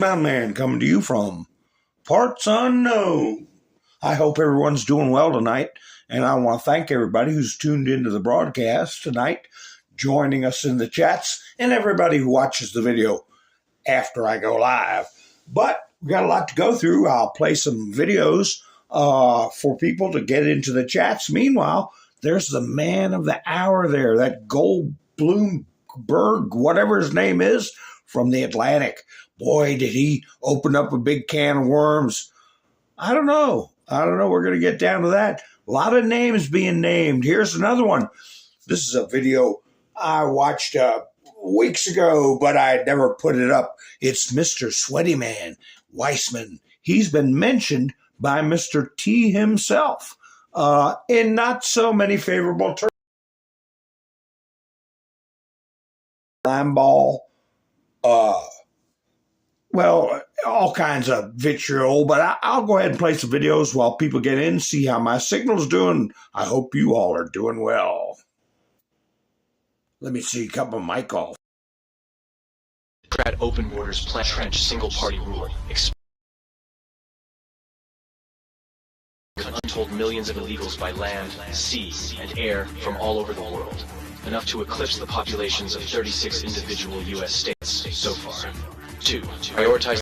Man coming to you from parts unknown. I hope everyone's doing well tonight, and I want to thank everybody who's tuned into the broadcast tonight, joining us in the chats, and everybody who watches the video after I go live. But we got a lot to go through. I'll play some videos for people to get into the chats. Meanwhile, there's the man of the hour there, that Goldblumberg, whatever his name is, from the Atlantic. Boy, did he open up a big can of worms. I don't know. We're going to get down to that. A lot of names being named. Here's another one. This is a video I watched weeks ago, but I never put it up. It's Mr. Sweaty Man Weissman. He's been mentioned by Mr. T himself in not so many favorable terms. Limeball, well, all kinds of vitriol, but I'll go ahead and play some videos while people get in, see how my signal's doing. I hope you all are doing well. Let me see, cut my mic off. Democrat open borders, plant trench, single-party rule. Untold millions of illegals by land, sea, and air from all over the world. Enough to eclipse the populations of 36 individual U.S. states so far. 2. Prioritize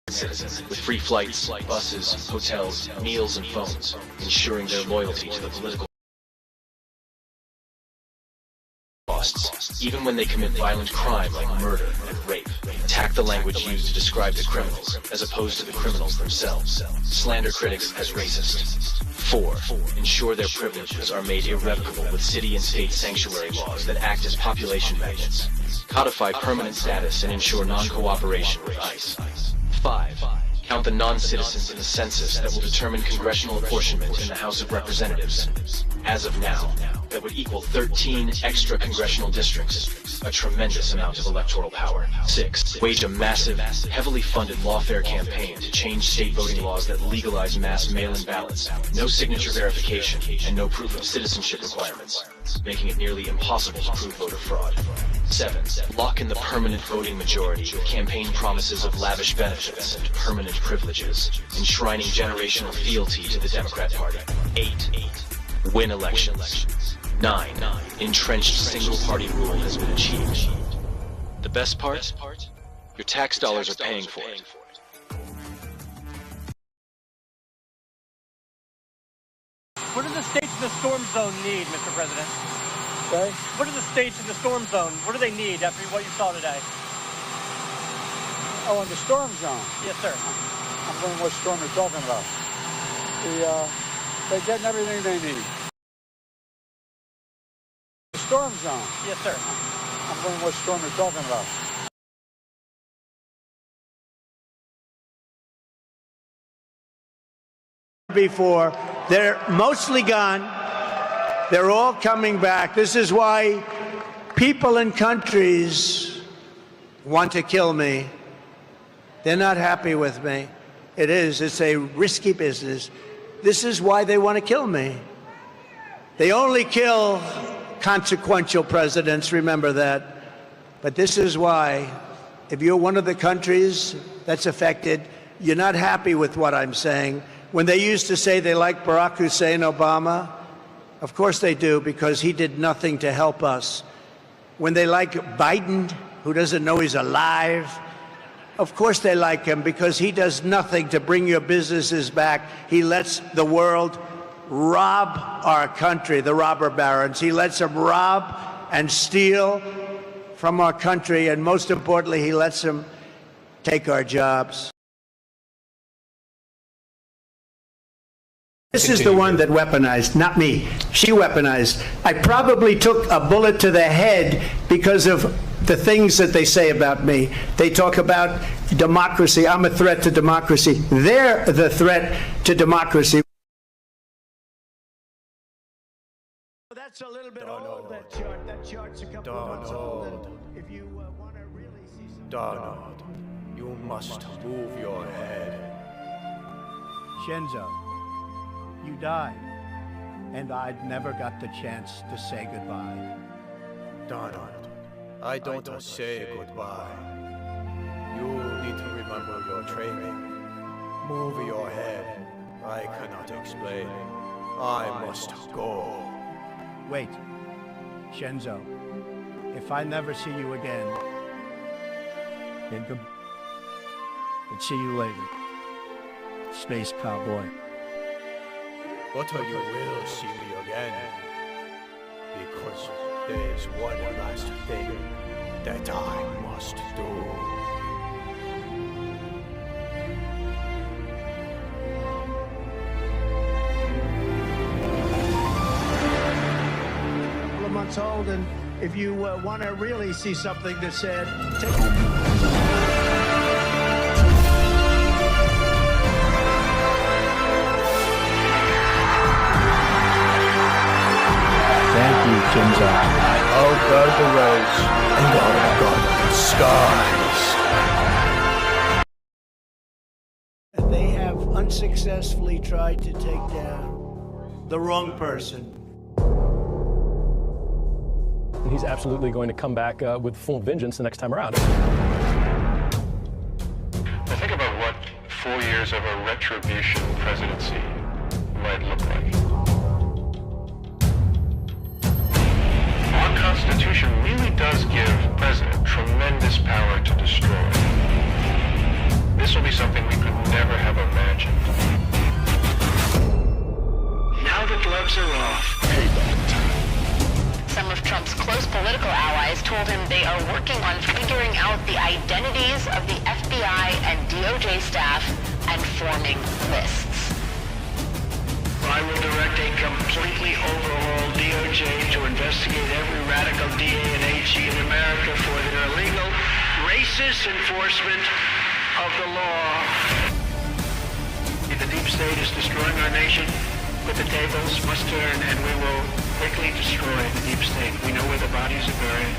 citizens with free flights, buses, hotels, meals, and phones, ensuring their loyalty to the political costs, even when they commit violent crime like murder and rape. Attack the language used to describe the criminals, as opposed to the criminals themselves. Slander critics as racist. 4. Ensure their privileges are made irrevocable with city and state sanctuary laws that act as population magnets. Codify permanent status and ensure non-cooperation with ICE. 5. Count the non-citizens in the census that will determine congressional apportionment in the House of Representatives. As of now, that would equal 13 extra congressional districts, a tremendous amount of electoral power. 6. Wage a massive, heavily funded lawfare campaign to change state voting laws that legalize mass mail-in ballots, no signature verification, and no proof of citizenship requirements, making it nearly impossible to prove voter fraud. 7. Lock in the permanent voting majority with campaign promises of lavish benefits and permanent privileges, enshrining generational fealty to the Democrat Party. 8. Win elections. 9. Entrenched single-party rule has been achieved. The best part? Your tax dollars are paying for it. What do the states in the storm zone need, Mr. President? Okay. What do the states in the storm zone, what do they need after what you saw today? Oh, in the storm zone? Yes, sir. I'm wondering what storm you're talking about. They're getting everything they need. The storm zone? Yes, sir. I'm wondering what storm you're talking about. Before, they're mostly gone. They're all coming back. This is why people in countries want to kill me. They're not happy with me. It's a risky business. This is why they want to kill me. They only kill consequential presidents, remember that. But this is why, if you're one of the countries that's affected, you're not happy with what I'm saying. When they used to say they like Barack Hussein Obama, of course they do, because he did nothing to help us. When they like Biden, who doesn't know he's alive, of course they like him, because he does nothing to bring your businesses back. He lets the world rob our country, the robber barons. He lets them rob and steal from our country, and most importantly, he lets them take our jobs. This is the one that weaponized, not me. She weaponized. I probably took a bullet to the head because of the things that they say about me. They talk about democracy. I'm a threat to democracy. They're the threat to democracy. That's a little bit old, that chart. That chart's a couple of months old. If you want to really see something. Donald, you must move your head. Shenzo, you died, and I'd never got the chance to say goodbye. Donald, I don't say goodbye. You need to remember your training. Move your head. I cannot explain. I must go. Wait, Shenzo, if I never see you again, then see you later, Space Cowboy. But you will see me again. Because there is one last thing that I must do. Months old, and if you want to really see something that's said, Thank you, Shinzo. I'll guard the roads, and I'll guard the skies. They have unsuccessfully tried to take down the wrong person. And he's absolutely going to come back with full vengeance the next time around. Now think about what 4 years of a retribution presidency might look like. Our Constitution really does give the president tremendous power to destroy. This will be something we could never have imagined. Now the gloves are off. Some of Trump's close political allies told him they are working on figuring out the identities of the FBI and DOJ staff and forming lists. I will direct a completely overhauled DOJ to investigate every radical DA and AG in America for their illegal, racist enforcement of the law. The deep state is destroying our nation, but the tables must turn, and we will quickly destroy the deep state. We know where the bodies are buried.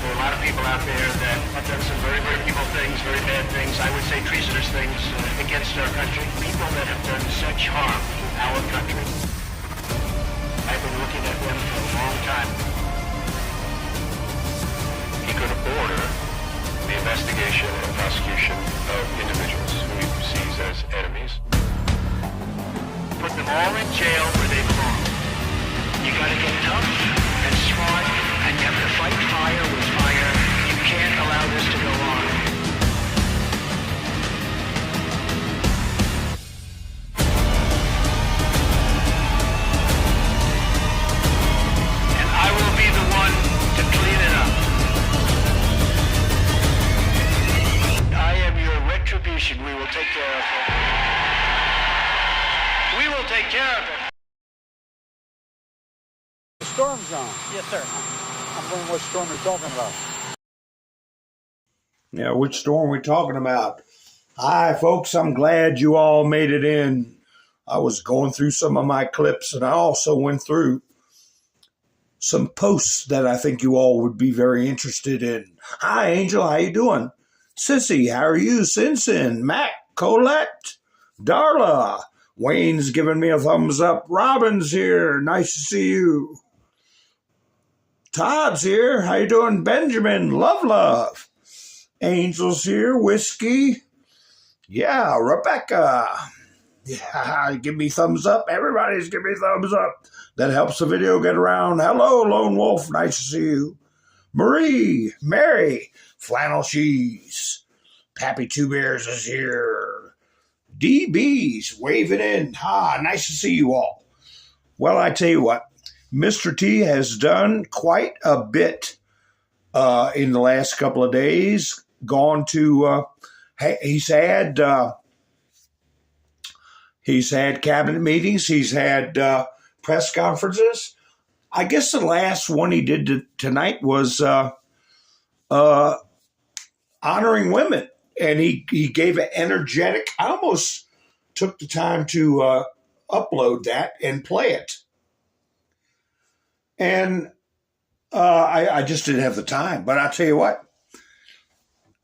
There are a lot of people out there that have done some very, very evil things, very bad things, I would say treasonous things against our country. People that have done such harm to our country. I've been looking at them for a long time. He could order the investigation and prosecution of individuals who he sees as enemies. Put them all in jail where they belong. You gotta get tough and smart, and you have to fight fire with fire. You can't allow this to go on. And I will be the one to clean it up. I am your retribution. We will take care of it. We will take care of it. The storm zone. Yes, sir. I'm wondering what storm you're talking about. Yeah, which storm are we talking about? Hi, folks. I'm glad you all made it in. I was going through some of my clips, and I also went through some posts that I think you all would be very interested in. Hi, Angel. How you doing? Sissy, how are you? Sin, Mac, Colette, Darla. Wayne's giving me a thumbs up. Robin's here. Nice to see you. Todd's here. How you doing? Benjamin. Love. Angel's here. Whiskey. Yeah, Rebecca. Yeah, give me thumbs up. Everybody's giving me thumbs up. That helps the video get around. Hello, Lone Wolf. Nice to see you. Marie. Mary. Flannel Cheese. Pappy Two Bears is here. DB's waving in. Nice to see you all. Well, I tell you what, Mr. T has done quite a bit in the last couple of days. Gone to, he's had cabinet meetings. He's had press conferences. I guess the last one he did tonight was honoring women. And he gave an energetic, I almost took the time to upload that and play it. And I just didn't have the time. But I'll tell you what,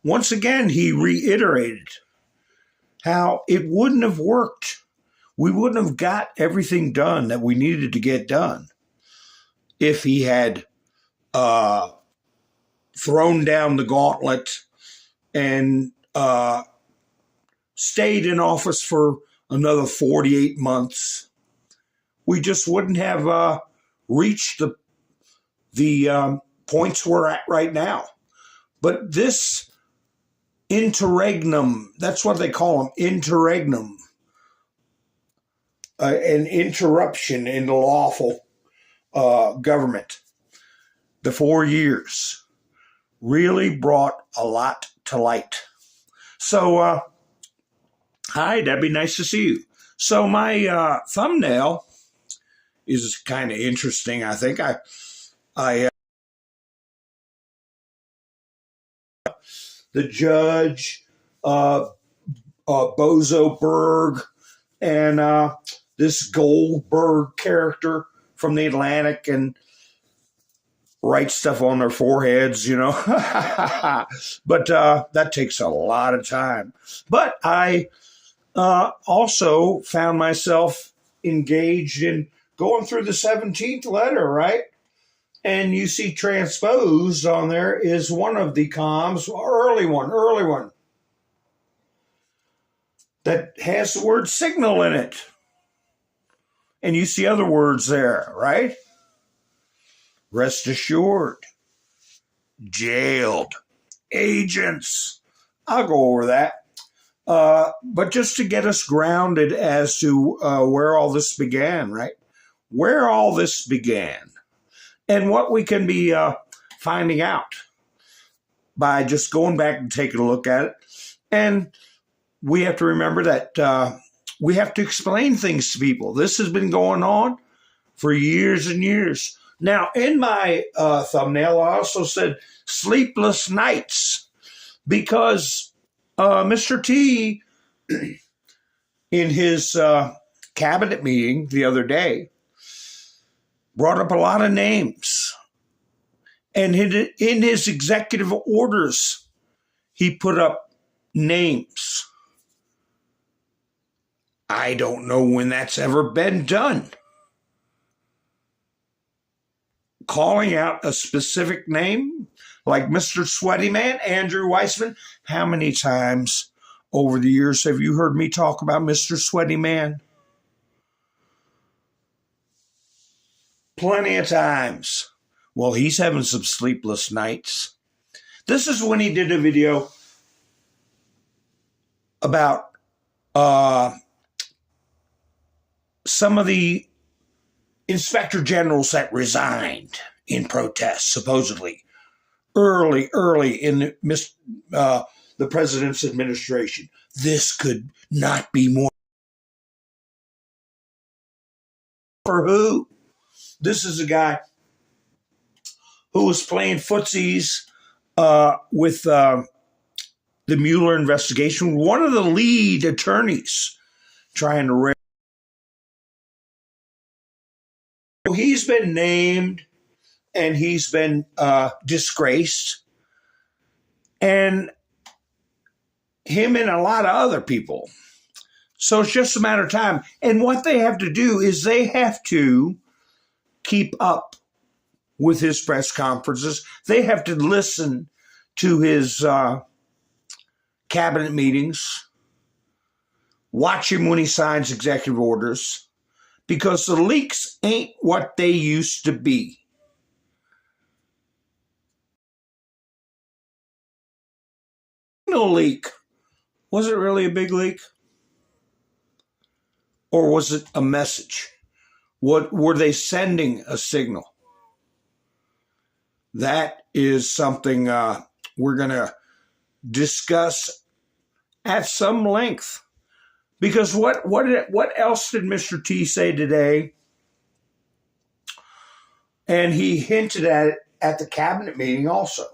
once again, he reiterated how it wouldn't have worked. We wouldn't have got everything done that we needed to get done if he had thrown down the gauntlet and stayed in office for another 48 months, we just wouldn't have reached the points we're at right now. But this interregnum, that's what they call them, interregnum, an interruption in the lawful government, the 4 years, really brought a lot to light. So, hi, Debbie, nice to see you. So my thumbnail is kind of interesting. I think the judge, Bozo Berg, and this Goldberg character from the Atlantic, and write stuff on their foreheads, you know. But that takes a lot of time. But I also found myself engaged in going through the 17th letter, right? And you see transposed on there is one of the comms, early one, that has the word signal in it. And you see other words there, right? Rest assured, jailed, agents. I'll go over that. But just to get us grounded as to where all this began, right? Where all this began and what we can be finding out by just going back and taking a look at it. And we have to remember that we have to explain things to people. This has been going on for years and years. Now, in my thumbnail, I also said sleepless nights because Mr. T, in his cabinet meeting the other day, brought up a lot of names. And in his executive orders, he put up names. I don't know when that's ever been done. Calling out a specific name, like Mr. Sweaty Man, Andrew Weissman. How many times over the years have you heard me talk about Mr. Sweaty Man? Plenty of times. Well, he's having some sleepless nights. This is when he did a video about some of the inspector generals that resigned in protest, supposedly, early in the president's administration. This could not be more. For who? This is a guy who was playing footsies with the Mueller investigation, one of the lead attorneys trying to he's been named and he's been disgraced, and him and a lot of other people. So it's just a matter of time. And what they have to do is they have to keep up with his press conferences. They have to listen to his cabinet meetings, watch him when he signs executive orders, because the leaks ain't what they used to be. No leak. Was it really a big leak? Or was it a message? What were they sending a signal? That is something we're going to discuss at some length. Because what else did Mr. T say today? And he hinted at it at the cabinet meeting also.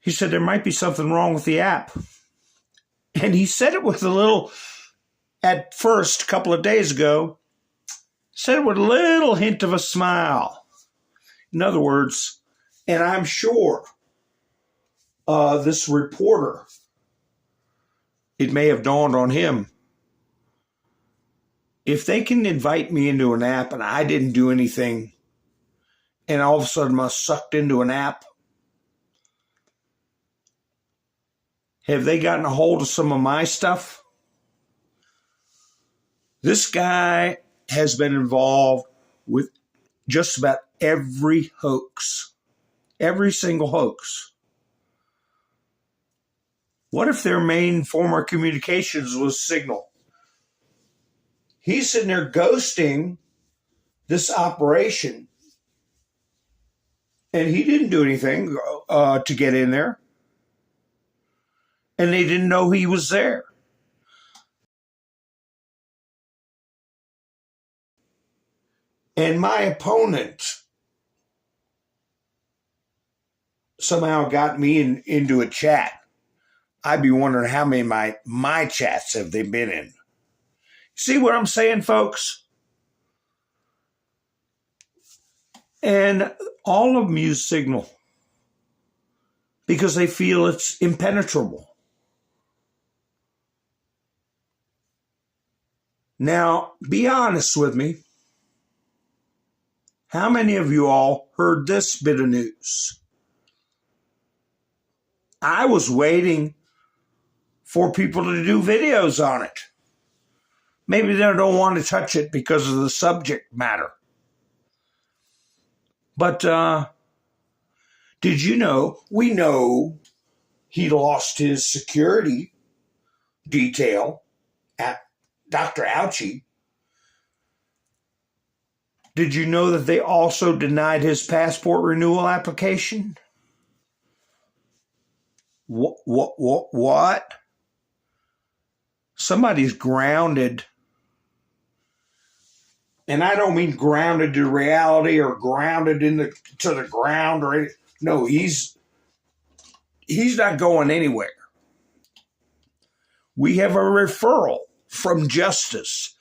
He said there might be something wrong with the app. And he said it with a little, at first, a couple of days ago, said it with a little hint of a smile. In other words, and I'm sure this reporter, it may have dawned on him, if they can invite me into an app and I didn't do anything and all of a sudden I'm sucked into an app? Have they gotten a hold of some of my stuff? This guy has been involved with just about every hoax, every single hoax. What if their main form of communications was Signal? He's sitting there ghosting this operation, and he didn't do anything to get in there, and they didn't know he was there. And my opponent somehow got me into a chat. I'd be wondering how many of my chats have they been in. See what I'm saying, folks? And all of them use Signal because they feel it's impenetrable. Now, be honest with me. How many of you all heard this bit of news? I was waiting for people to do videos on it. Maybe they don't want to touch it because of the subject matter. But did you know, we know he lost his security detail at Dr. Ouchie. Did you know that they also denied his passport renewal application? What? Somebody's grounded. And I don't mean grounded to reality or grounded to the ground or anything. No, he's not going anywhere. We have a referral from justice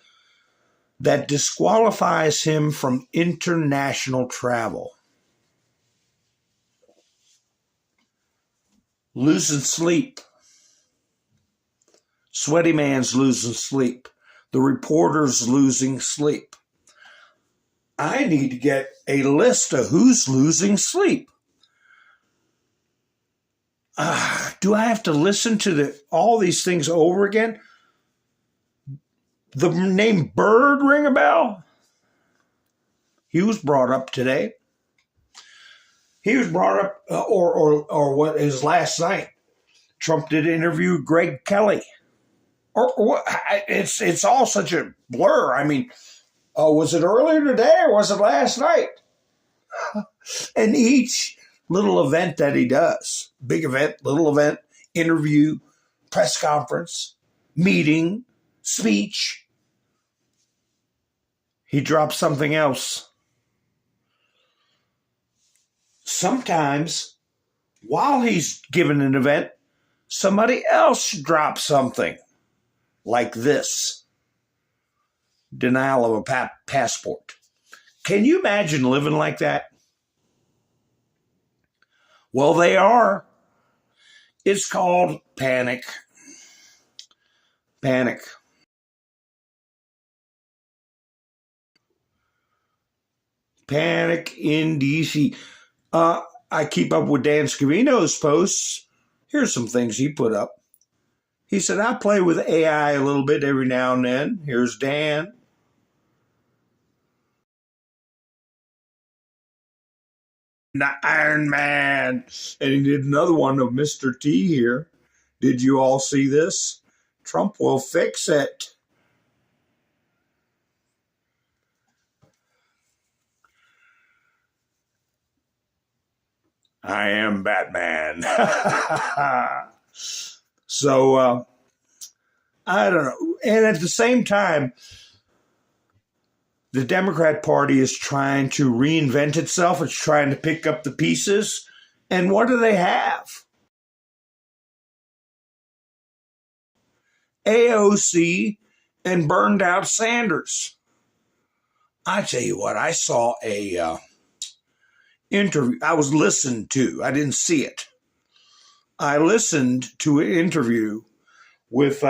that disqualifies him from international travel. Losing sleep. Sweaty man's losing sleep. The reporter's losing sleep. I need to get a list of who's losing sleep. Do I have to listen to all these things over again? The name Bird ring a bell? He was brought up today. He was brought up, or what is last night? Trump did interview Greg Kelly. It's all such a blur. I mean, was it earlier today or was it last night? And each little event that he does, big event, little event, interview, press conference, meeting, speech, he drops something else. Sometimes, while he's giving an event, somebody else drops something like this. Denial of a passport. Can you imagine living like that? Well, they are. It's called panic. Panic. Panic in D.C. I keep up with Dan Scavino's posts. Here's some things he put up. He said, I play with AI a little bit every now and then. Here's Dan. Iron Man. And he did another one of Mr. T here. Did you all see this? Trump will fix it. I am Batman. So, I don't know. And at the same time, the Democrat Party is trying to reinvent itself. It's trying to pick up the pieces. And what do they have? AOC and burned out Sanders. I tell you what, I saw a interview. I was listened to. I didn't see it. I listened to an interview with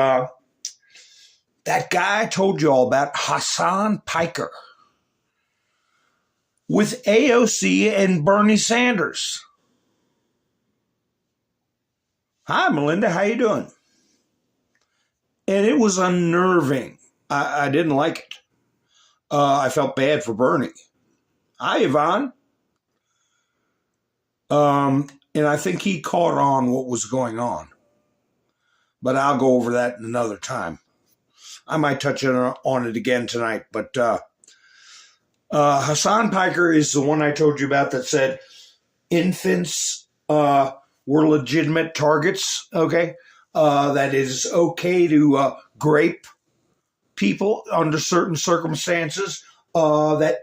that guy I told you all about, Hassan Piker. with AOC and Bernie Sanders. Hi, Melinda. How you doing? And it was unnerving. I didn't like it. I felt bad for Bernie. Hi, Yvonne. And I think he caught on what was going on. But I'll go over that another time. I might touch on it again tonight. But Hassan Piker is the one I told you about that said infants were legitimate targets, okay? That it is okay to grape people under certain circumstances. That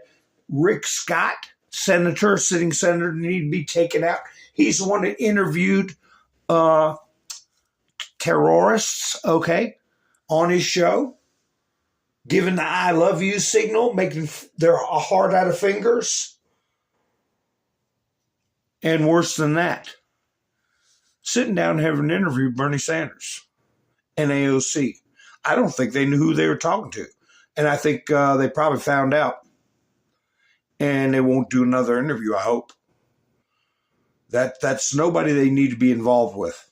Rick Scott, sitting senator, need to be taken out. He's the one that interviewed terrorists, okay, on his show, giving the I love you signal, making their heart out of fingers. And worse than that, sitting down and having an interview with Bernie Sanders and AOC. I don't think they knew who they were talking to. And I think they probably found out. And they won't do another interview, I hope. That's nobody they need to be involved with.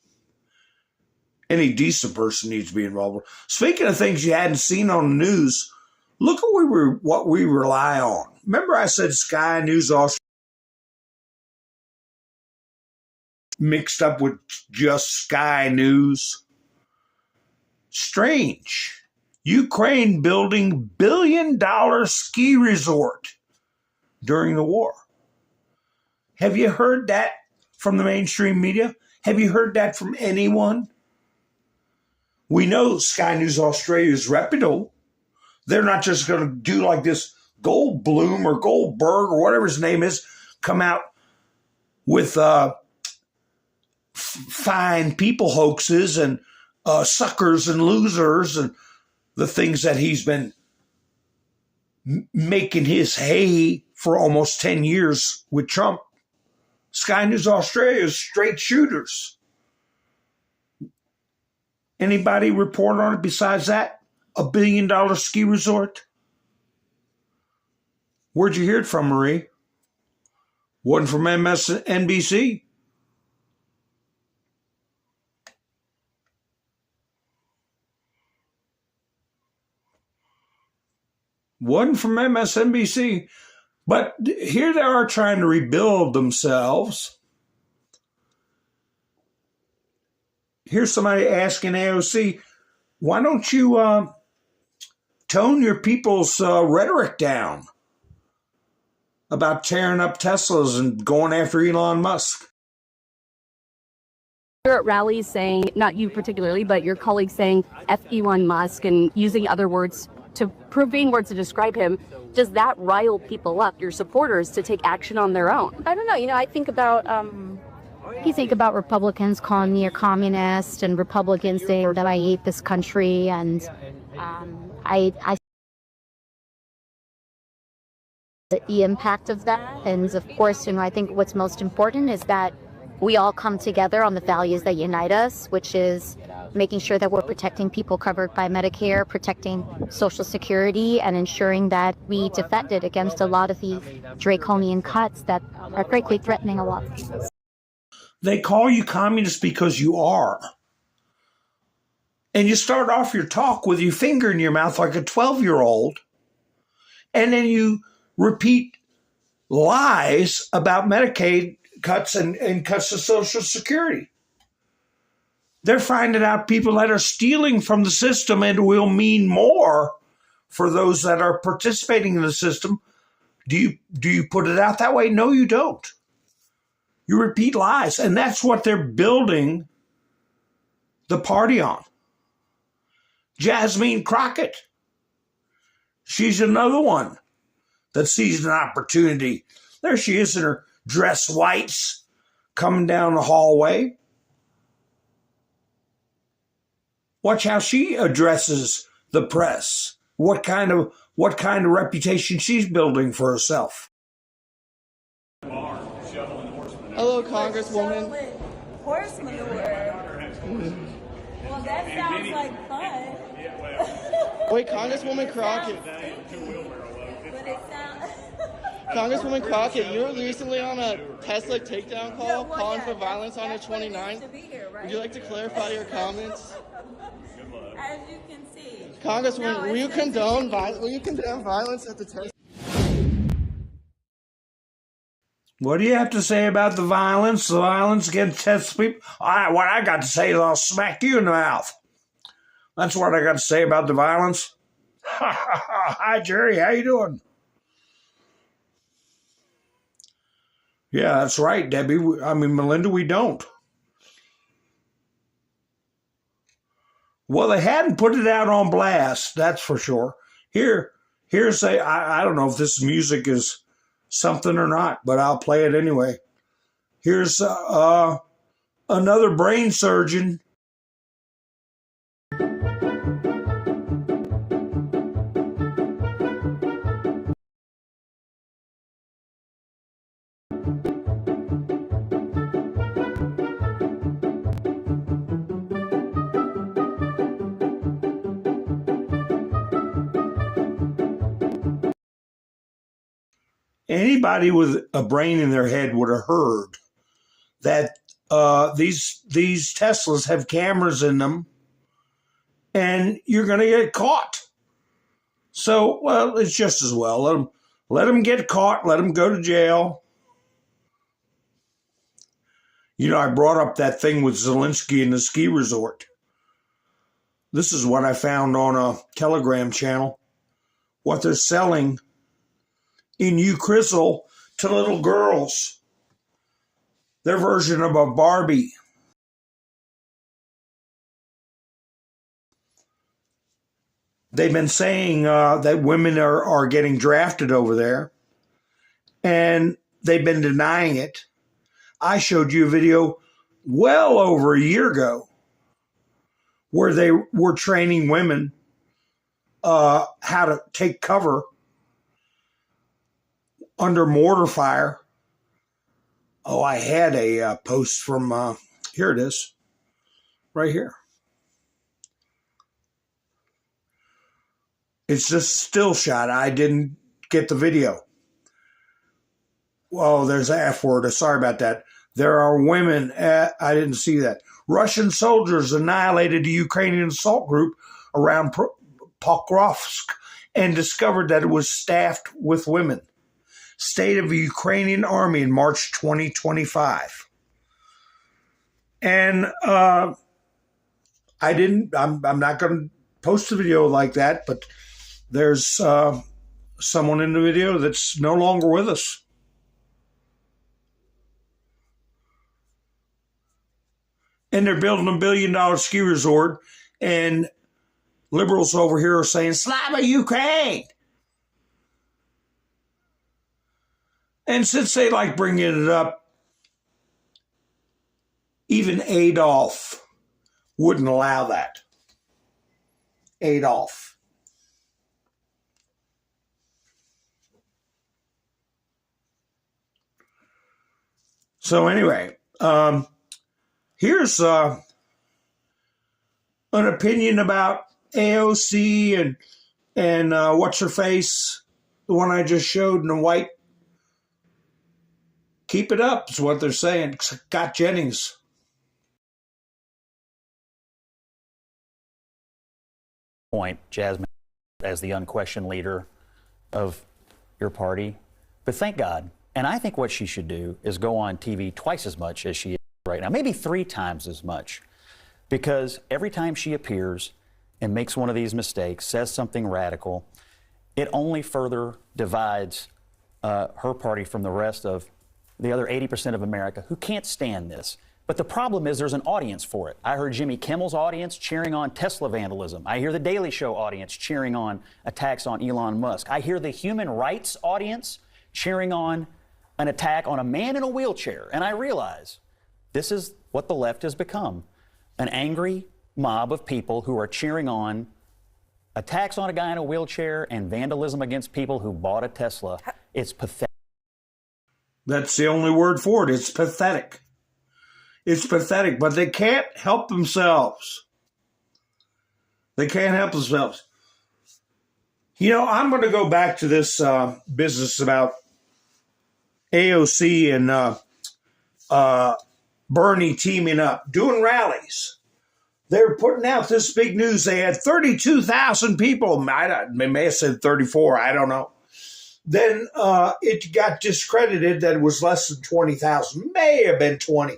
Any decent person needs to be involved with. Speaking of things you hadn't seen on the news, look at what we rely on. Remember I said Sky News Australia mixed up with just Sky News? Strange. Ukraine building $1 billion ski resort during the war. Have you heard that from the mainstream media? Have you heard that from anyone? We know Sky News Australia is reputable. They're not just going to do like this Goldblum or Goldberg or whatever his name is, come out with fine people hoaxes and suckers and losers and the things that he's been making his hay for almost 10 years with Trump. Sky News Australia is straight shooters. Anybody report on it besides that? $1 billion ski resort? Where'd you hear it from, Marie? Wasn't from MSNBC? Wasn't from MSNBC. But here they are trying to rebuild themselves. Here's somebody asking AOC, why don't you tone your people's rhetoric down about tearing up Teslas and going after Elon Musk? You're at rallies saying, not you particularly, but your colleagues saying F Elon Musk and using other words to profane words to describe him. Does that rile people up, your supporters, to take action on their own? I don't know. I think about you think about Republicans calling me a communist and Republicans saying that I hate this country, and I the impact of that. And of course, I think what's most important is that we all come together on the values that unite us, which is making sure that we're protecting people covered by Medicare, protecting Social Security, and ensuring that we defend it against a lot of these draconian cuts that are greatly threatening a lot of people. They call you communist because you are. And you start off your talk with your finger in your mouth like a 12-year-old, and then you repeat lies about Medicaid cuts and cuts to Social Security. They're finding out people that are stealing from the system and will mean more for those that are participating in the system. Do you put it out that way? No, you don't. You repeat lies, and that's what they're building the party on. Jasmine Crockett, she's another one that sees an opportunity. There she is in her dress whites coming down the hallway. Watch how she addresses the press. What kind of reputation she's building for herself. Hello, Congresswoman. Horse manure. Well, that sounds like fun. Wait, Congresswoman Crockett. But it sounds. Congresswoman Crockett, you were recently on a Tesla takedown call calling for violence on the 29th. Would you like to clarify your comments? As you can see. Congresswoman, will you condone violence at the Tesla? What do you have to say about the violence? The violence against Tesla people? What I got to say is I'll smack you in the mouth. That's what I got to say about the violence. Hi, Jerry. How you doing? Yeah, that's right, Debbie. Melinda, we don't. Well, they hadn't put it out on blast, that's for sure. Here's I don't know if this music is something or not, but I'll play it anyway. Here's another brain surgeon. Anybody with a brain in their head would have heard that these Teslas have cameras in them, and you're going to get caught. So, well, it's just as well. Let them get caught. Let them go to jail. You know, I brought up that thing with Zelensky and the ski resort. This is what I found on a Telegram channel. What they're selling in Ucrizzle to little girls. Their version of a Barbie. They've been saying that women are getting drafted over there, and they've been denying it. I showed you a video well over a year ago where they were training women how to take cover under mortar fire. Oh, I had a post from, here it is, right here. It's just a still shot. I didn't get the video. Well, there's an F word. Sorry about that. There are women, I didn't see that. Russian soldiers annihilated a Ukrainian assault group around Pokrovsk and discovered that it was staffed with women. State of the Ukrainian Army in March 2025. And I'm not going to post a video like that, but there's someone in the video that's no longer with us. And they're building $1 billion ski resort, and liberals over here are saying, Slava Ukraine! And since they like bringing it up, even Adolf wouldn't allow that. Adolf. So anyway, here's an opinion about AOC and what's her face, the one I just showed in the white. Keep it up, is what they're saying. Scott Jennings. Point, Jasmine, as the unquestioned leader of your party. But thank God. And I think what she should do is go on TV twice as much as she is right now, maybe 3 times as much. Because every time she appears and makes one of these mistakes, says something radical, it only further divides her party from the rest of the other 80% of America who can't stand this. But the problem is there's an audience for it. I heard Jimmy Kimmel's audience cheering on Tesla vandalism. I hear the Daily Show audience cheering on attacks on Elon Musk. I hear the human rights audience cheering on an attack on a man in a wheelchair. And I realize this is what the left has become. An angry mob of people who are cheering on attacks on a guy in a wheelchair and vandalism against people who bought a Tesla. It's pathetic. That's the only word for it. It's pathetic. It's pathetic, but they can't help themselves. They can't help themselves. You know, I'm going to go back to this business about AOC and Bernie teaming up, doing rallies. They were putting out this big news. They had 32,000 people. They may have said 34. I don't know. Then it got discredited that it was less than 20,000. May have been 20.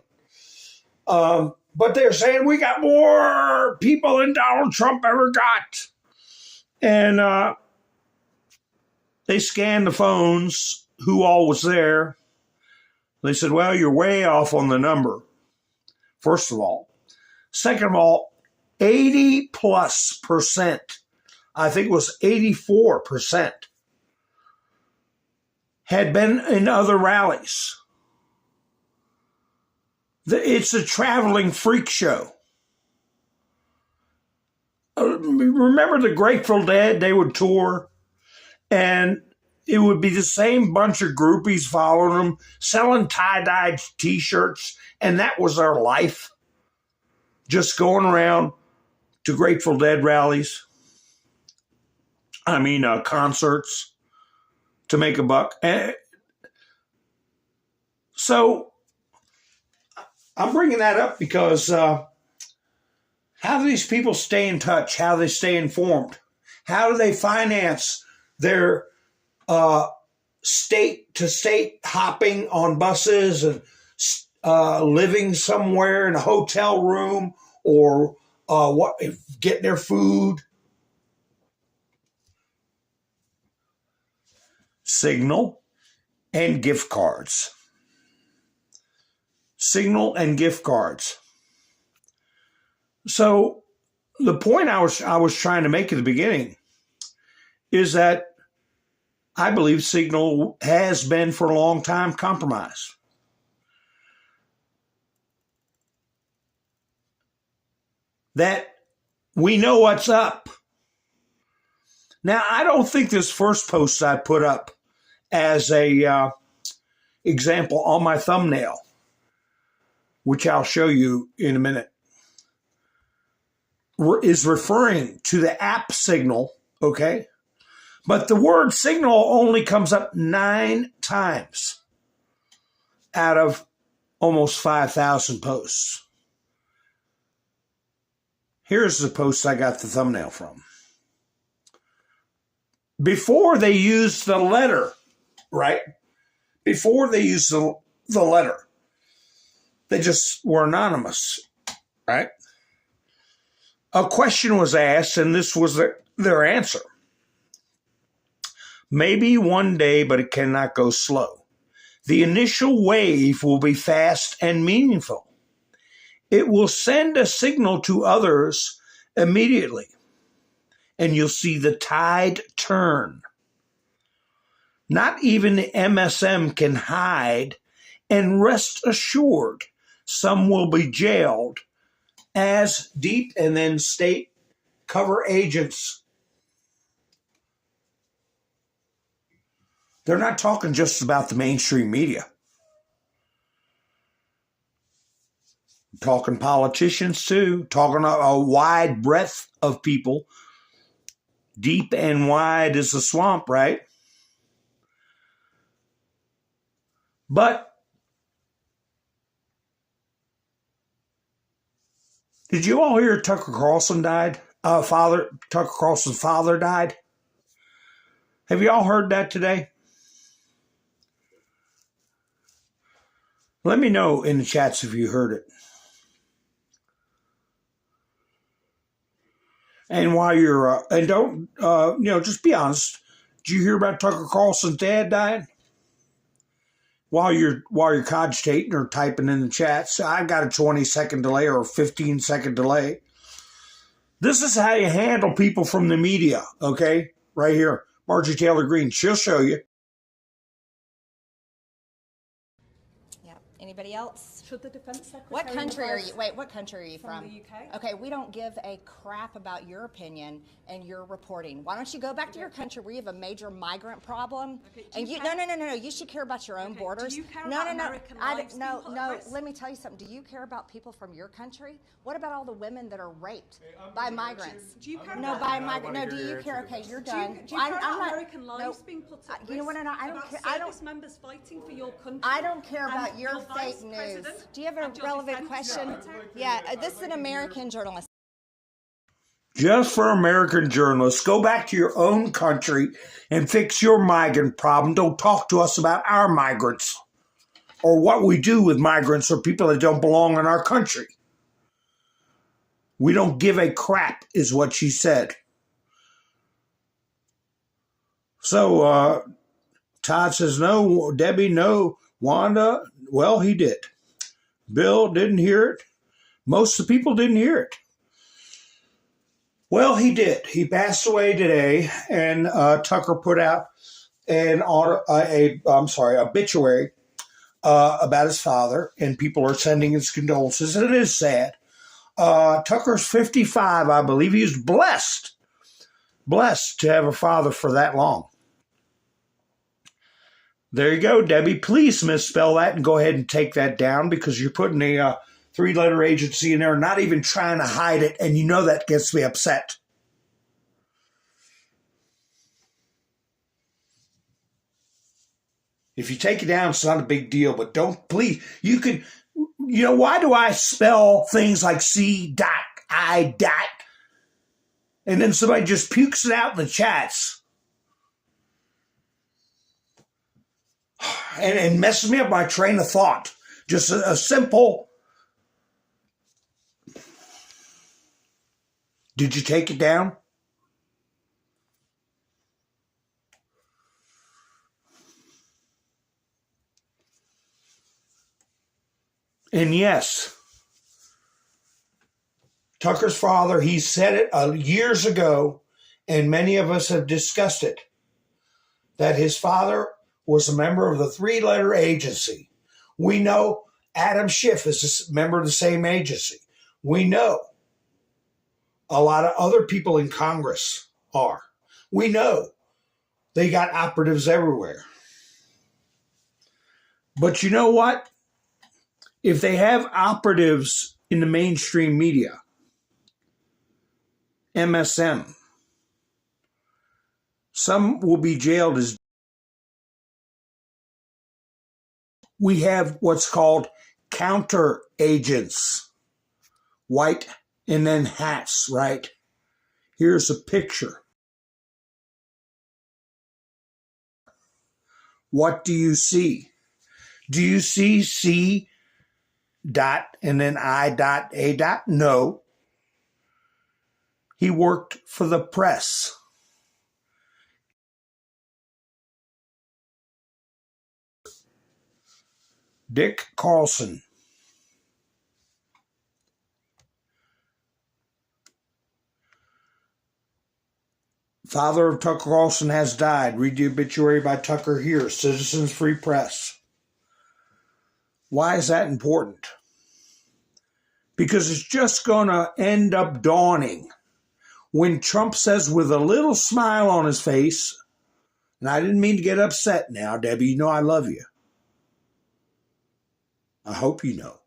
But they're saying we got more people than Donald Trump ever got. And they scanned the phones, who all was there. They said, well, you're way off on the number, first of all. Second of all, 80+%, I think it was 84%, had been in other rallies. It's a traveling freak show. Remember the Grateful Dead? They would tour, and it would be the same bunch of groupies following them, selling tie-dye T-shirts, and that was their life. Just going around to Grateful Dead rallies. Concerts to make a buck. So I'm bringing that up because how do these people stay in touch? How do they stay informed? How do they finance their state-to-state hopping on buses and living somewhere in a hotel room or getting their food? Signal and gift cards. Signal and gift cards. So the point I was trying to make at the beginning is that I believe Signal has been for a long time compromised. That we know what's up. Now, I don't think this first post I put up as a example on my thumbnail, which I'll show you in a minute, is referring to the app Signal, okay? But the word Signal only comes up 9 times out of almost 5,000 posts. Here's the post I got the thumbnail from. Before they used the letter, right? Before they used the letter, they just were anonymous, right? A question was asked, and this was their answer. Maybe one day, but it cannot go slow. The initial wave will be fast and meaningful. It will send a signal to others immediately, and you'll see the tide turn. Not even the MSM can hide, and rest assured, some will be jailed as deep and then state cover agents. They're not talking just about the mainstream media. Talking politicians too, talking a wide breadth of people. Deep and wide as the swamp, right? But did you all hear Tucker Carlson died? Tucker Carlson's father died. Have you all heard that today? Let me know in the chats if you heard it. And while you're, and don't, just be honest. Did you hear about Tucker Carlson's dad dying? While you're cogitating or typing in the chats, I've got a 20-second delay or a 15-second delay. This is how you handle people from the media, okay? Right here, Marjorie Taylor Greene. She'll show you. Yeah. Anybody everybody else. Should the Defence Secretary... What country are you? Wait, what country are you from? The UK. Okay, we don't give a crap about your opinion and your reporting. Why don't you go back to your country where you have a major migrant problem? Okay, and you no. You should care about your own borders. Do you care about American lives being put at risk? Let me tell you something. Do you care about people from your country? What about all the women that are raped by migrants? Do you care No, about... by migrants. No, do you care? Okay, you're done. Do you care about American lives being put at risk? You know what? I don't care. Service members fighting for your country. I don't care about your vice fake news. president Do you have a and your relevant defense question? secretary. Yeah, this is an American journalist. Just for American journalists, go back to your own country and fix your migrant problem. Don't talk to us about our migrants or what we do with migrants or people that don't belong in our country. We don't give a crap, is what she said. So, Todd says, no. Debbie, no. Wanda, well, he did. Bill didn't hear it. Most of the people didn't hear it. Well, he did. He passed away today, and Tucker put out an obituary about his father, and people are sending his condolences, and it is sad. Tucker's 55, I believe. He was blessed to have a father for that long. There you go, Debbie. Please misspell that and go ahead and take that down because you're putting a three-letter agency in there, not even trying to hide it, and you know that gets me upset. If you take it down, it's not a big deal, but don't, please, why do I spell things like C.I. and then somebody just pukes it out in the chats? And messes me up my train of thought. Just a simple, did you take it down? And yes, Tucker's father, he said it years ago, and many of us have discussed it, that his father was a member of the three-letter agency. We know Adam Schiff is a member of the same agency. We know a lot of other people in Congress are. We know they got operatives everywhere. But you know what? If they have operatives in the mainstream media, MSM, some will be jailed as we have what's called counter agents, white and then hats, right? Here's a picture. What do you see? Do you see C dot and then I dot A dot? No. He worked for the press. Dick Carlson. Father of Tucker Carlson has died. Read the obituary by Tucker here. Citizens Free Press. Why is that important? Because it's just going to end up dawning when Trump says with a little smile on his face, and I didn't mean to get upset now, Debbie, you know I love you. I hope you know.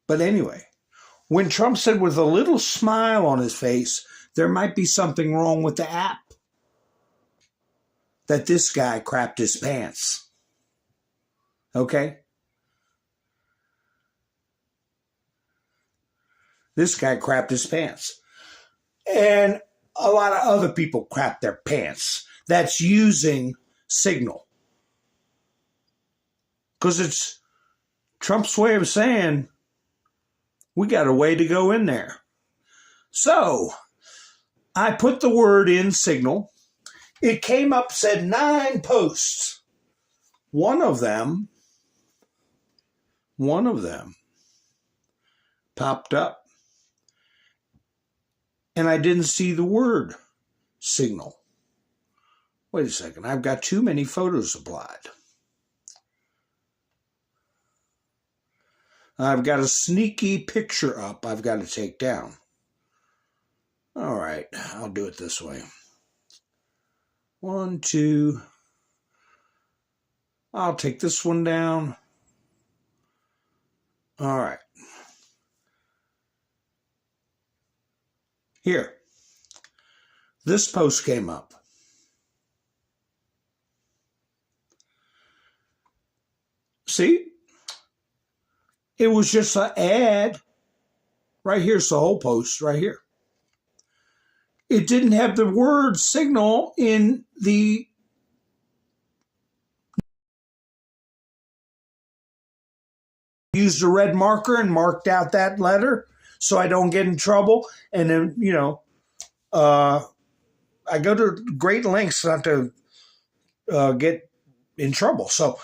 But anyway, when Trump said with a little smile on his face, there might be something wrong with the app, that this guy crapped his pants. Okay? This guy crapped his pants. And a lot of other people crap their pants. That's using Signal. Because it's Trump's way of saying, we got a way to go in there. So, I put the word in Signal. It came up, said 9 posts. One of them popped up. And I didn't see the word Signal. Wait a second, I've got too many photos applied. I've got a sneaky picture up I've got to take down. All right, I'll do it this way. 1, 2. I'll take this one down. All right. Here. This post came up. See? It was just an ad. Right here's the whole post right here. It didn't have the word signal in the used a red marker and marked out that letter so I don't get in trouble. And then, I go to great lengths not to get in trouble. So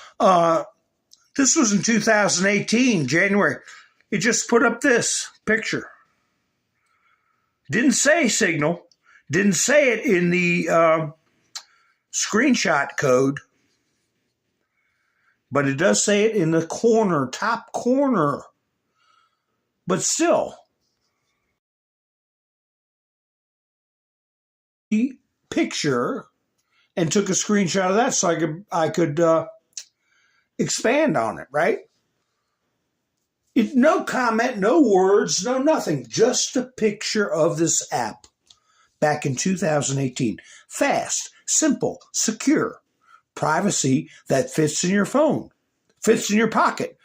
this was in 2018, January. It just put up this picture. Didn't say signal. Didn't say it in the screenshot code. But it does say it in the corner, top corner. But still, the picture and took a screenshot of that so I could expand on it, right? No comment, no words, no nothing. Just a picture of this app back in 2018. Fast, simple, secure. Privacy that fits in your phone, fits in your pocket.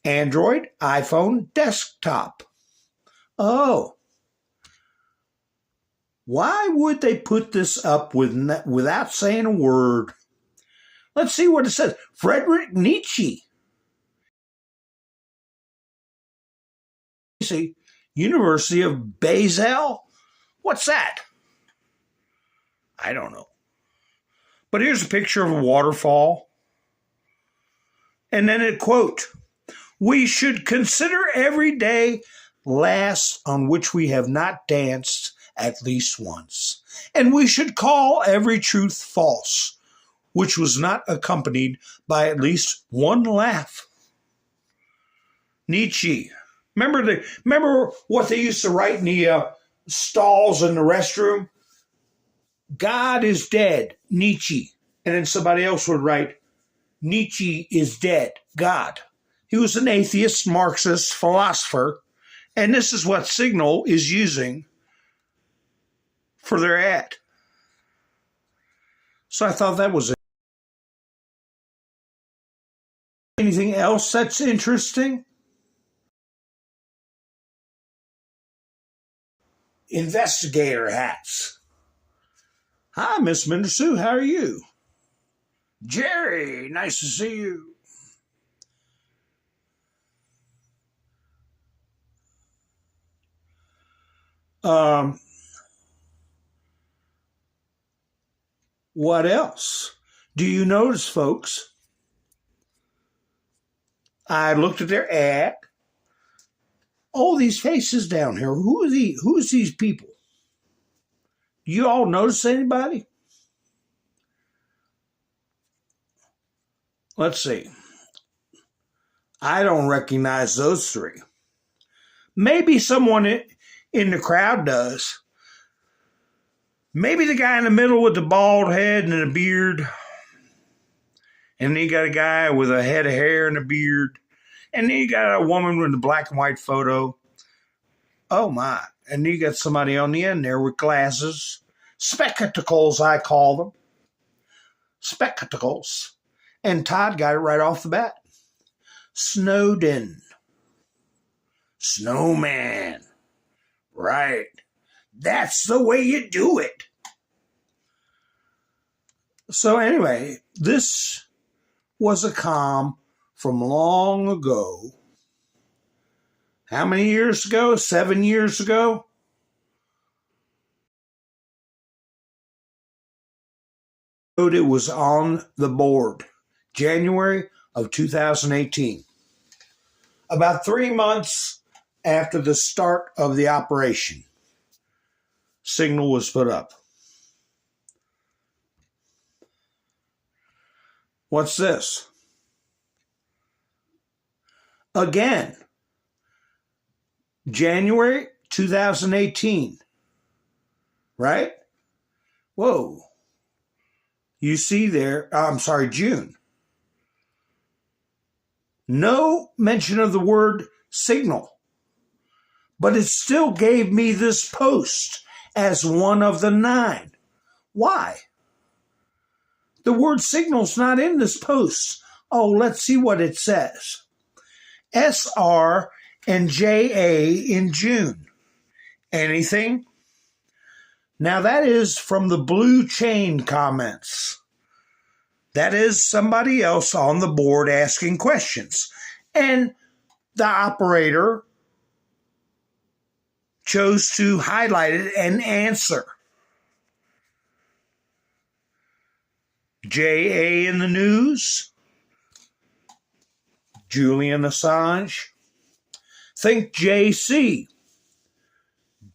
Android, iPhone, desktop. Oh. Why would they put this up without saying a word? Let's see what it says. Friedrich Nietzsche. University of Basel? What's that? I don't know. But here's a picture of a waterfall. And then a quote. We should consider every day last on which we have not danced at least once. And we should call every truth false, which was not accompanied by at least one laugh. Nietzsche. Remember what they used to write in the stalls in the restroom? God is dead, Nietzsche. And then somebody else would write, Nietzsche is dead, God. He was an atheist, Marxist, philosopher. And this is what Signal is using for their ad. So I thought that was it. Anything else that's interesting? Investigator hats. Hi, Miss Mendersue. How are you? Jerry, nice to see you. What else? Do you notice, folks? I looked at their ad. All these faces down here. Who's these people? You all notice anybody? Let's see. I don't recognize those three. Maybe someone in the crowd does. Maybe the guy in the middle with the bald head and a beard. And then you got a guy with a head of hair and a beard. And then you got a woman with a black and white photo. Oh my. And then you got somebody on the end there with glasses. Spectacles, I call them. Spectacles. And Todd got it right off the bat. Snowden. Snowman. Right. That's the way you do it. So anyway, this was a comm from long ago. How many years ago? 7 years ago? It was on the board. January of 2018. About 3 months after the start of the operation, Signal was put up. What's this? Again, January 2018. Right? Whoa. You see there, I'm sorry, June. No mention of the word signal. But it still gave me this post as one of the 9. Why? The word signal's not in this post. Oh, let's see what it says. SR and JA in June. Anything? Now that is from the blue chain comments. That is somebody else on the board asking questions. And the operator chose to highlight it and answer. JA in the news. Julian Assange. Think JC.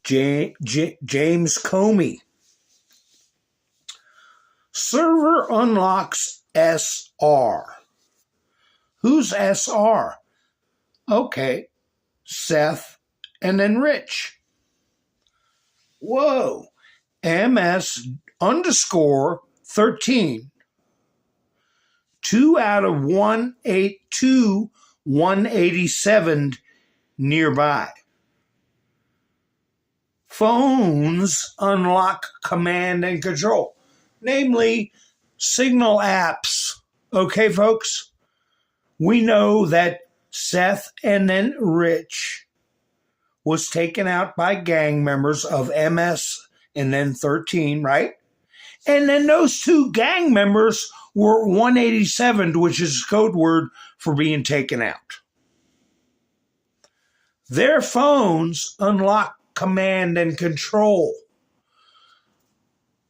James Comey. Server unlocks SR. Who's SR? Okay, Seth and then Rich. Whoa. MS_13. 2 out of 182, 187 nearby. Phones unlock command and control, namely signal apps. Okay, folks? We know that Seth and then Rich was taken out by gang members of MS and then 13, right? And then those 2 gang members were 187, which is code word for being taken out. Their phones unlock command and control.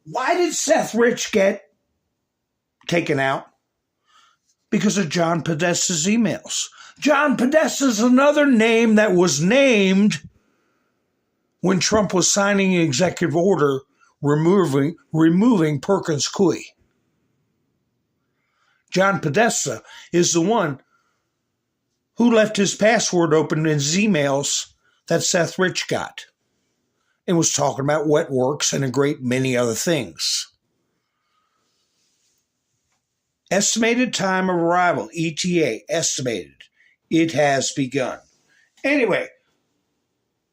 Why did Seth Rich get taken out? Because of John Podesta's emails. John Podesta is another name that was named when Trump was signing an executive order removing Perkins Coie. John Podesta is the one who left his password open in his emails that Seth Rich got and was talking about wet works and a great many other things. Estimated time of arrival, ETA, estimated. It has begun. Anyway,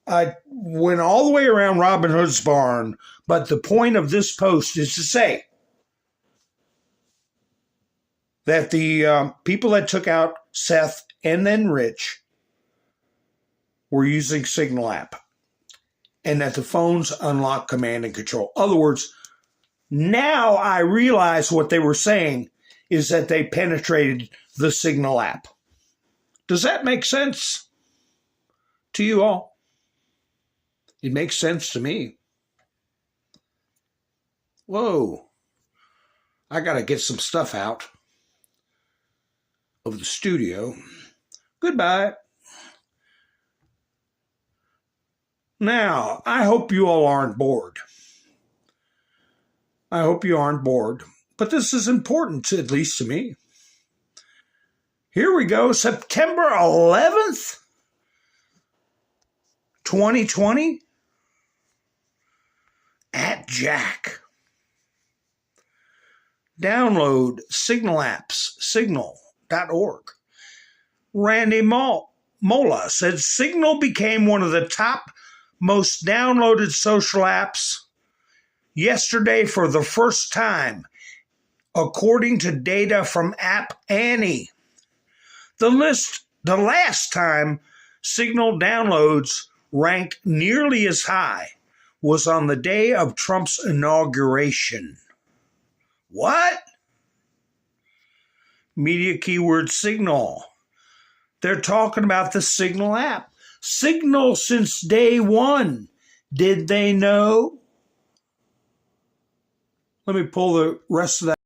I went all the way around Robin Hood's barn, but the point of this post is to say that the people that took out Seth and then Rich were using Signal app, and that the phones unlock command and control. In other words, now I realize what they were saying is that they penetrated the Signal app. Does that make sense to you all? It makes sense to me. Whoa. I got to get some stuff out of the studio. Goodbye. Now, I hope you all aren't bored. I hope you aren't bored. But this is important, at least to me. Here we go, September 11th, 2020, at Jack. Download Signal apps, signal.org. Randy Mola said Signal became one of the top most downloaded social apps yesterday for the first time, according to data from App Annie. The last time Signal downloads ranked nearly as high was on the day of Trump's inauguration. What? Media keyword Signal. They're talking about the Signal app. Signal since day one. Did they know? Let me pull the rest of that.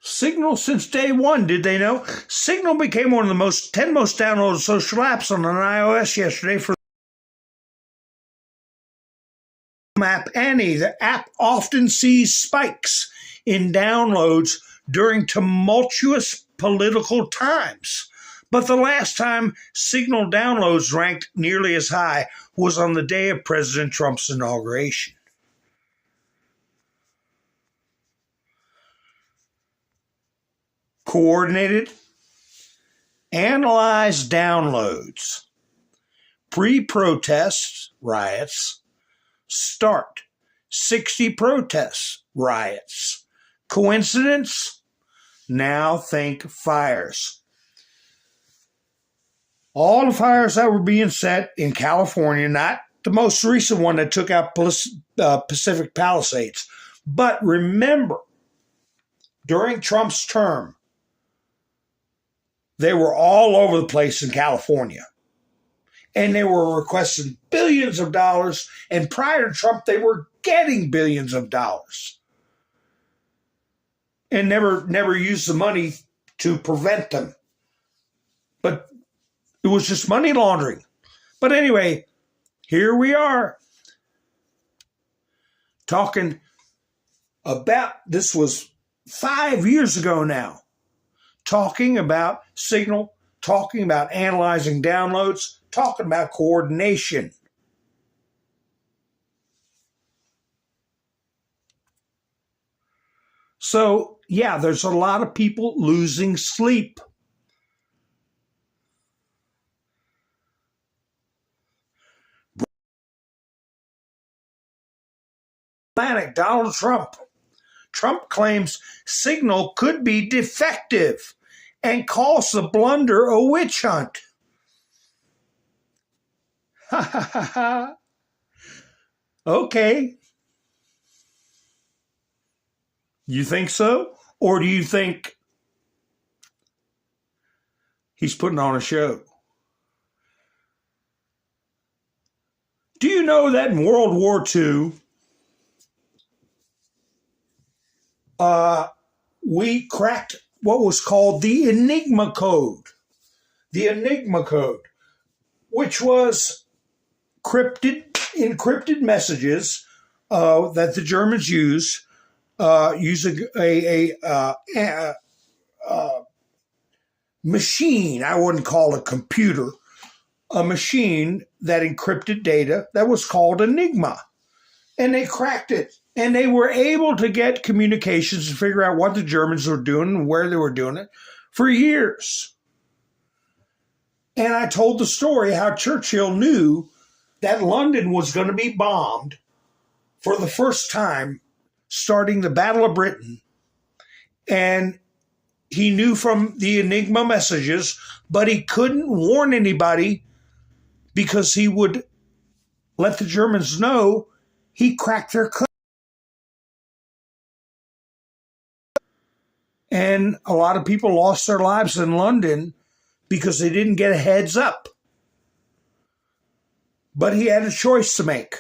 Signal since day one. Did they know? Signal became one of the 10 most downloaded social apps on an iOS yesterday for App Annie. The app often sees spikes in downloads during tumultuous political times, But the last time signal downloads ranked nearly as high was on the day of President Trump's inauguration. Coordinated, analyzed downloads, pre-protest riots, start, 60 protests, riots. Coincidence? Now think fires. All the fires that were being set in California, not the most recent one that took out Pacific Palisades. But remember, during Trump's term, they were all over the place in California. And they were requesting billions of dollars. And prior to Trump, they were getting billions of dollars. And never used the money to prevent them. But it was just money laundering. But anyway, here we are. Talking about, this was 5 years ago now. Talking about signal, talking about analyzing downloads, talking about coordination. So, yeah, there's a lot of people losing sleep. Donald Trump. Trump claims signal could be defective and calls the blunder a witch hunt. Ha ha ha ha. Okay. You think so? Or do you think he's putting on a show? Do you know that in World War II, we cracked what was called the Enigma Code. The Enigma Code, which was encrypted messages that the Germans use using a machine. I wouldn't call it a computer. A machine that encrypted data that was called Enigma. And they cracked it. And they were able to get communications and figure out what the Germans were doing and where they were doing it for years. And I told the story how Churchill knew that London was going to be bombed for the first time, starting the Battle of Britain. And he knew from the Enigma messages, but he couldn't warn anybody because he would let the Germans know he cracked their code. And a lot of people lost their lives in London because they didn't get a heads up. But he had a choice to make.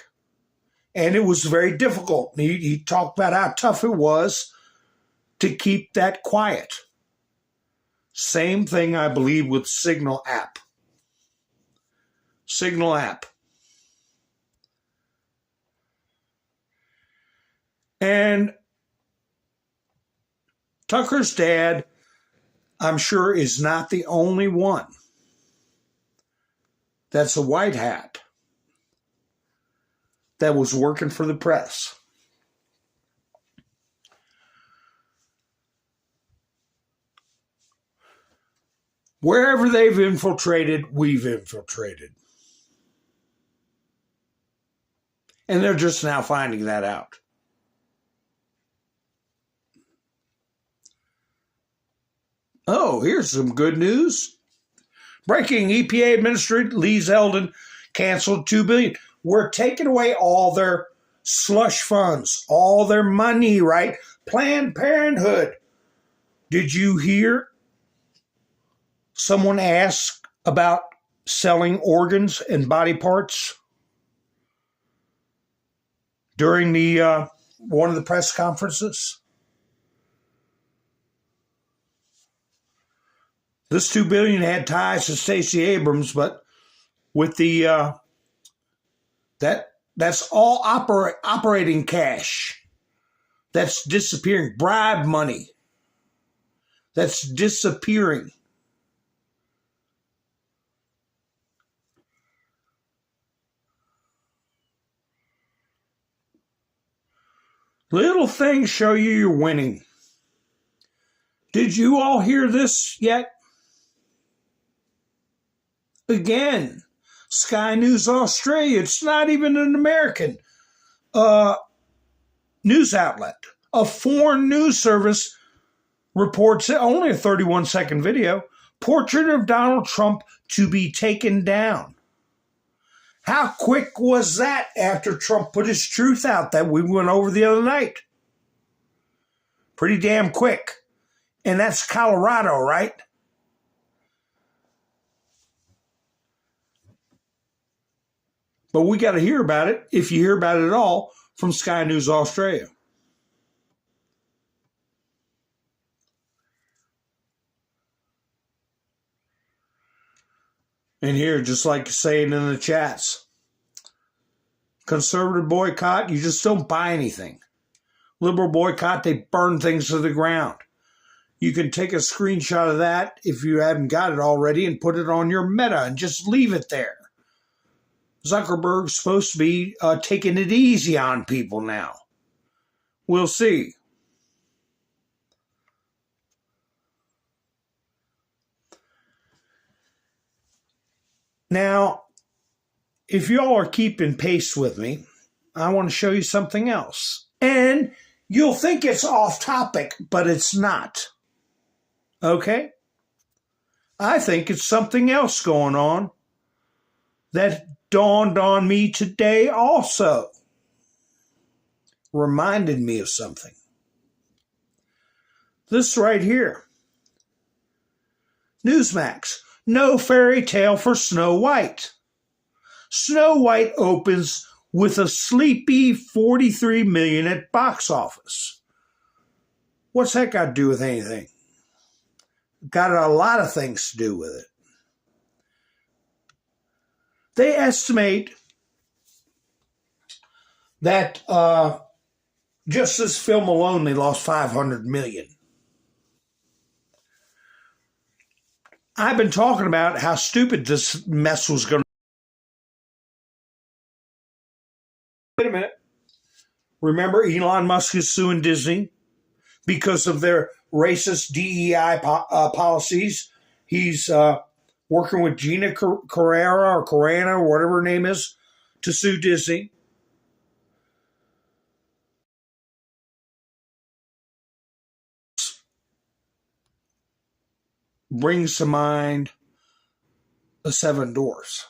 And it was very difficult. He talked about how tough it was to keep that quiet. Same thing, I believe, with Signal app. Signal app. And Tucker's dad, I'm sure, is not the only one that's a white hat that was working for the press. Wherever they've infiltrated, we've infiltrated. And they're just now finding that out. Oh, here's some good news. Breaking: EPA Administrator Lee Zeldin canceled $2 billion. We're taking away all their slush funds, all their money, right? Planned Parenthood. Did you hear someone ask about selling organs and body parts during the one of the press conferences? This $2 billion had ties to Stacey Abrams, but with the that's all operating cash that's disappearing, bribe money that's disappearing. Little things show you you're winning. Did you all hear this yet? Again, Sky News Australia. It's not even an American news outlet. A foreign news service reports, only a 31-second video, portrait of Donald Trump to be taken down. How quick was that after Trump put his truth out that we went over the other night? Pretty damn quick. And that's Colorado, right? But we got to hear about it, if you hear about it at all, from Sky News Australia. And here, just like saying in the chats, conservative boycott, you just don't buy anything. Liberal boycott, they burn things to the ground. You can take a screenshot of that if you haven't got it already and put it on your Meta and just leave it there. Zuckerberg's supposed to be taking it easy on people now. We'll see. Now, if y'all are keeping pace with me, I want to show you something else. And you'll think it's off topic, but it's not. Okay? I think it's something else going on that dawned on me today also. Reminded me of something. This right here. Newsmax. No fairy tale for Snow White. Snow White opens with a sleepy $43 million at box office. What's that got to do with anything? Got a lot of things to do with it. They estimate that just this film alone, they lost $500 million. I've been talking about how stupid this mess was going to be. Wait a minute. Remember, Elon Musk is suing Disney because of their racist DEI policies. He's working with Gina Carrera or Carana or whatever her name is to sue Disney. Brings to mind the Seven Dwarfs.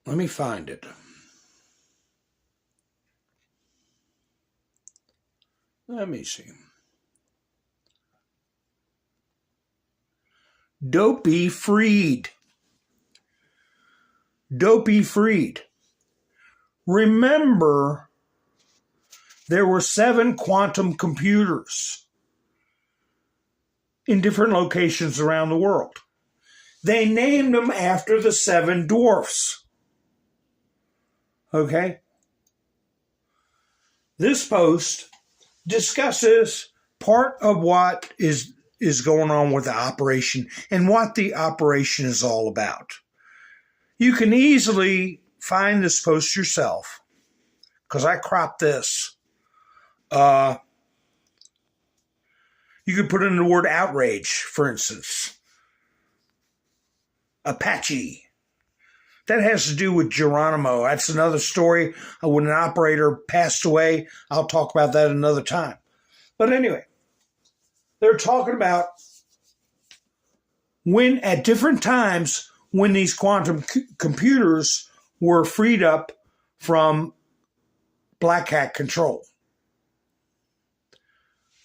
Let me find it. Let me see. Dopey Freed. Dopey Freed. Remember, there were 7 quantum computers in different locations around the world. They named them after the 7 dwarfs. Okay? This post discusses part of what is going on with the operation and what the operation is all about. You can easily find this post yourself because I cropped this. You could put in the word outrage, for instance. Apache. That has to do with Geronimo. That's another story. When an operator passed away, I'll talk about that another time. But anyway, they're talking about when at different times when these quantum computers were freed up from black hat control.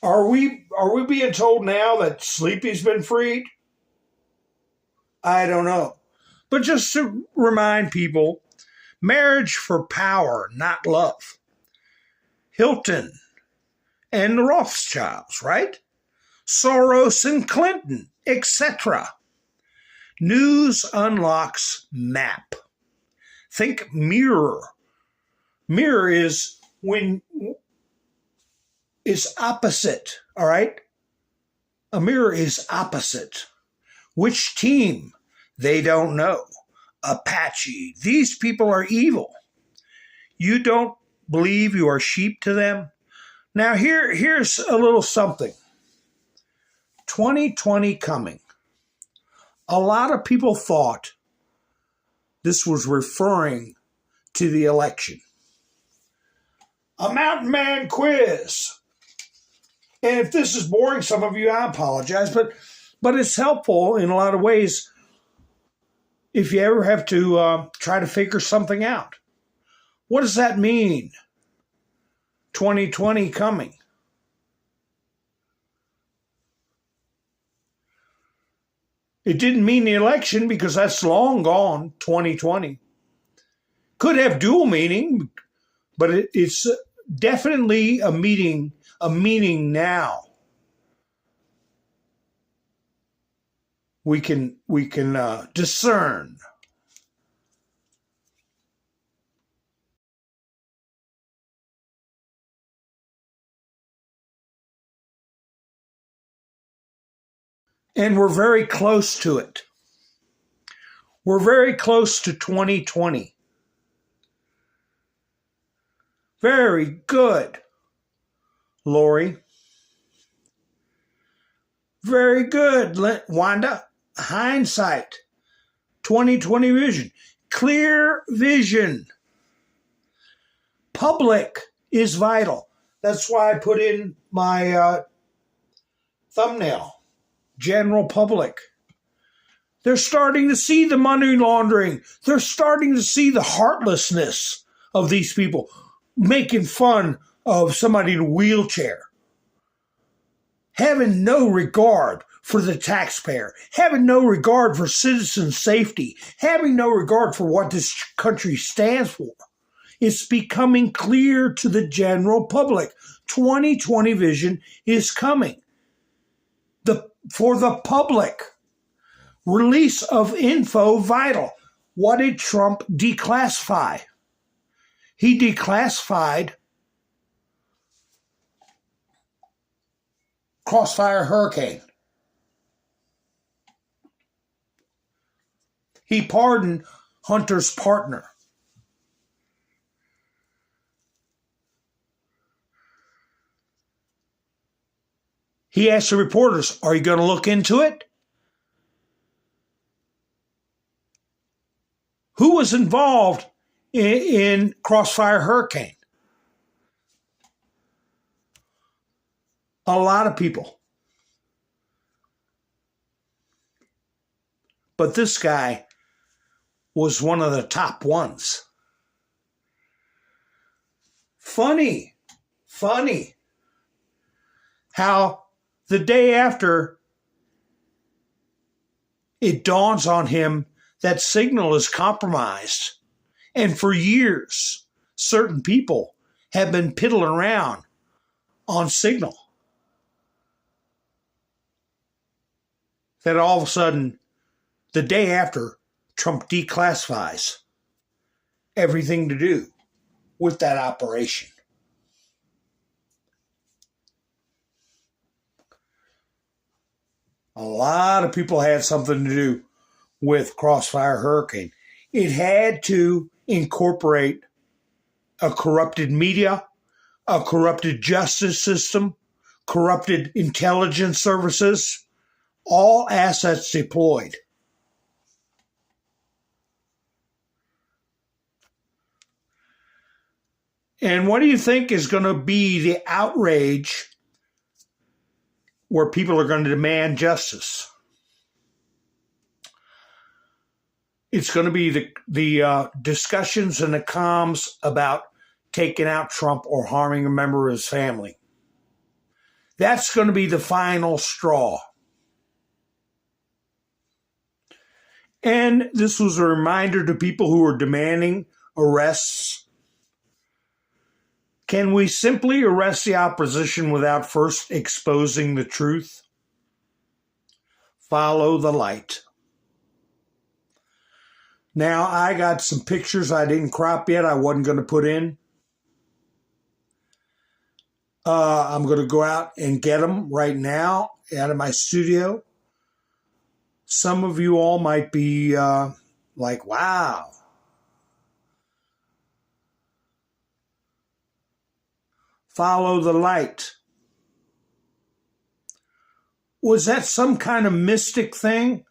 Are we being told now that Sleepy's been freed? I don't know. But just to remind people, marriage for power, not love. Hilton and the Rothschilds, right? Soros and Clinton, etc. News unlocks map. Think mirror. Mirror is when is opposite, all right? A mirror is opposite. Which team? They don't know. Apache. These people are evil. You don't believe you are sheep to them? Now here's a little something. 2020 coming. A lot of people thought this was referring to the election. A mountain man quiz. And if this is boring some of you, I apologize, but it's helpful in a lot of ways if you ever have to try to figure something out. What does that mean? 2020 coming. It didn't mean the election because that's long gone, 2020. Could have dual meaning, but it's definitely a meaning now. We can discern. And we're very close to it. We're very close to 2020. Very good, Lori. Very good, Wanda. Hindsight. 2020 vision. Clear vision. Public is vital. That's why I put in my thumbnail. General public. They're starting to see the money laundering. They're starting to see the heartlessness of these people making fun of somebody in a wheelchair. Having no regard for the taxpayer. Having no regard for citizen safety. Having no regard for what this country stands for. It's becoming clear to the general public. 2020 vision is coming. For the public. Release of info vital. What did Trump declassify? He declassified Crossfire Hurricane. He pardoned Hunter's partner. He asked the reporters, are you going to look into it? Who was involved in Crossfire Hurricane? A lot of people. But this guy was one of the top ones. Funny how the day after it dawns on him that signal is compromised. And for years, certain people have been piddling around on signal. That all of a sudden, the day after, Trump declassifies everything to do with that operation. A lot of people had something to do with Crossfire Hurricane. It had to incorporate a corrupted media, a corrupted justice system, corrupted intelligence services, all assets deployed. And what do you think is going to be the outrage where people are going to demand justice? It's going to be the discussions and the comms about taking out Trump or harming a member of his family. That's going to be the final straw. And this was a reminder to people who are demanding arrests. Can we simply arrest the opposition without first exposing the truth? Follow the light. Now, I got some pictures I didn't crop yet. I wasn't going to put in. I'm going to go out and get them right now out of my studio. Some of you all might be like, wow. Follow the light. Was that some kind of mystic thing?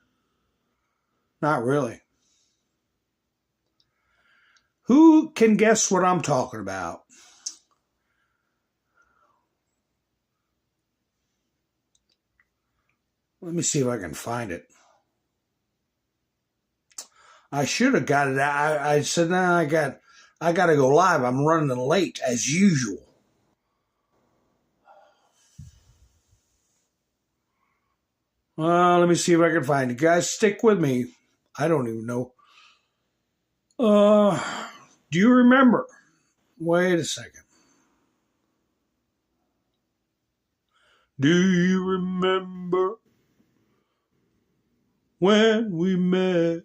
Not really. Who can guess what I'm talking about? Let me see if I can find it. I should have got it. I said, no, I got to go live. I'm running late as usual. Let me see if I can find it. Guys, stick with me. I don't even know. Do you remember? Wait a second. Do you remember when we met?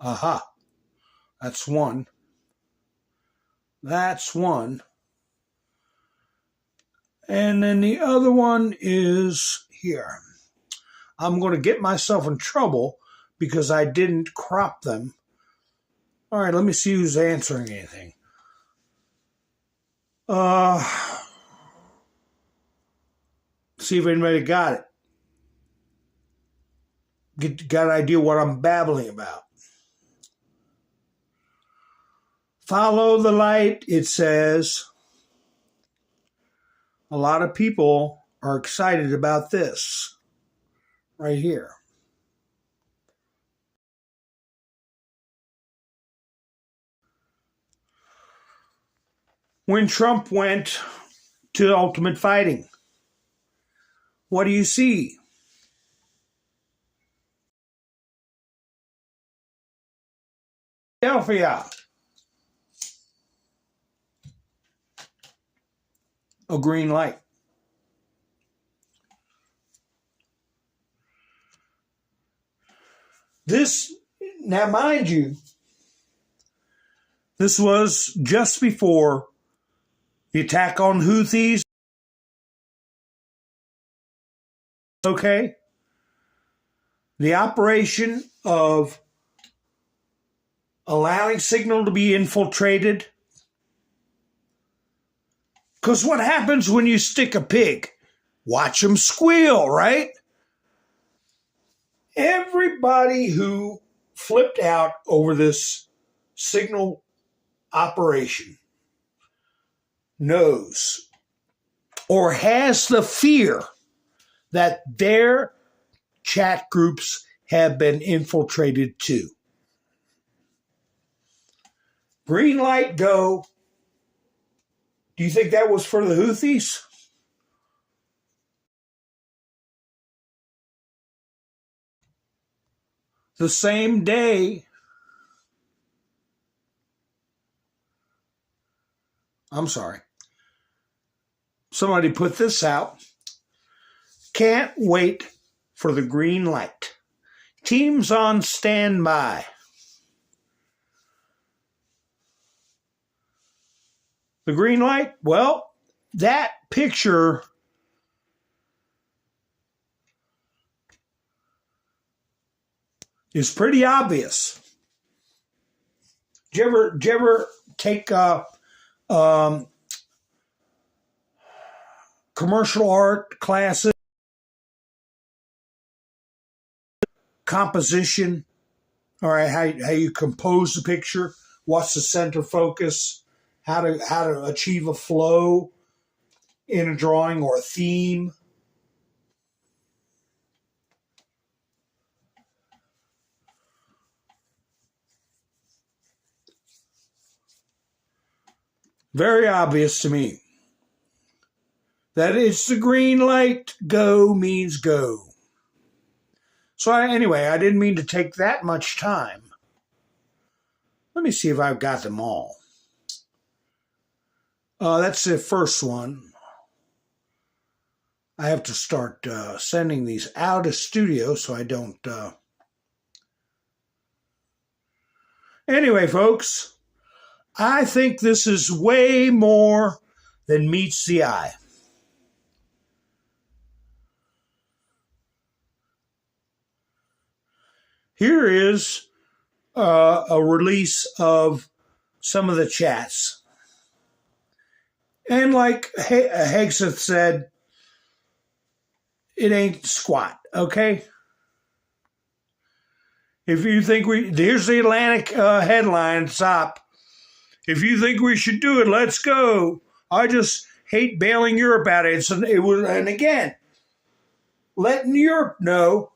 Aha. That's one. That's one. And then the other one is here. I'm going to get myself in trouble because I didn't crop them. All right, let me see who's answering anything. See if anybody got it. Got an idea what I'm babbling about. Follow the light, it says. A lot of people are excited about this right here. When Trump went to Ultimate Fighting, what do you see? Philadelphia. A green light. This, now mind you, this was just before the attack on Houthis. Okay? The operation of allowing signal to be infiltrated. Because what happens when you stick a pig? Watch them squeal, right? Everybody who flipped out over this signal operation knows or has the fear that their chat groups have been infiltrated too. Green light, go. Do you think that was for the Houthis? The same day, I'm sorry, somebody put this out. Can't wait for the green light. Teams on standby. The green light? Well, that picture is pretty obvious. Did you ever take commercial art classes? Composition, all right, how you compose the picture, what's the center focus, how to achieve a flow in a drawing or a theme. Very obvious to me that it's the green light. Go means go. So anyway, I didn't mean to take that much time. Let me see if I've got them all. That's the first one. I have to start sending these out of studio so I don't... Anyway, folks, I think this is way more than meets the eye. Here is a release of some of the chats. And like Hegseth said, it ain't squat, okay? If you think here's the Atlantic headline, top. If you think we should do it, let's go. I just hate bailing Europe out. And again, letting Europe know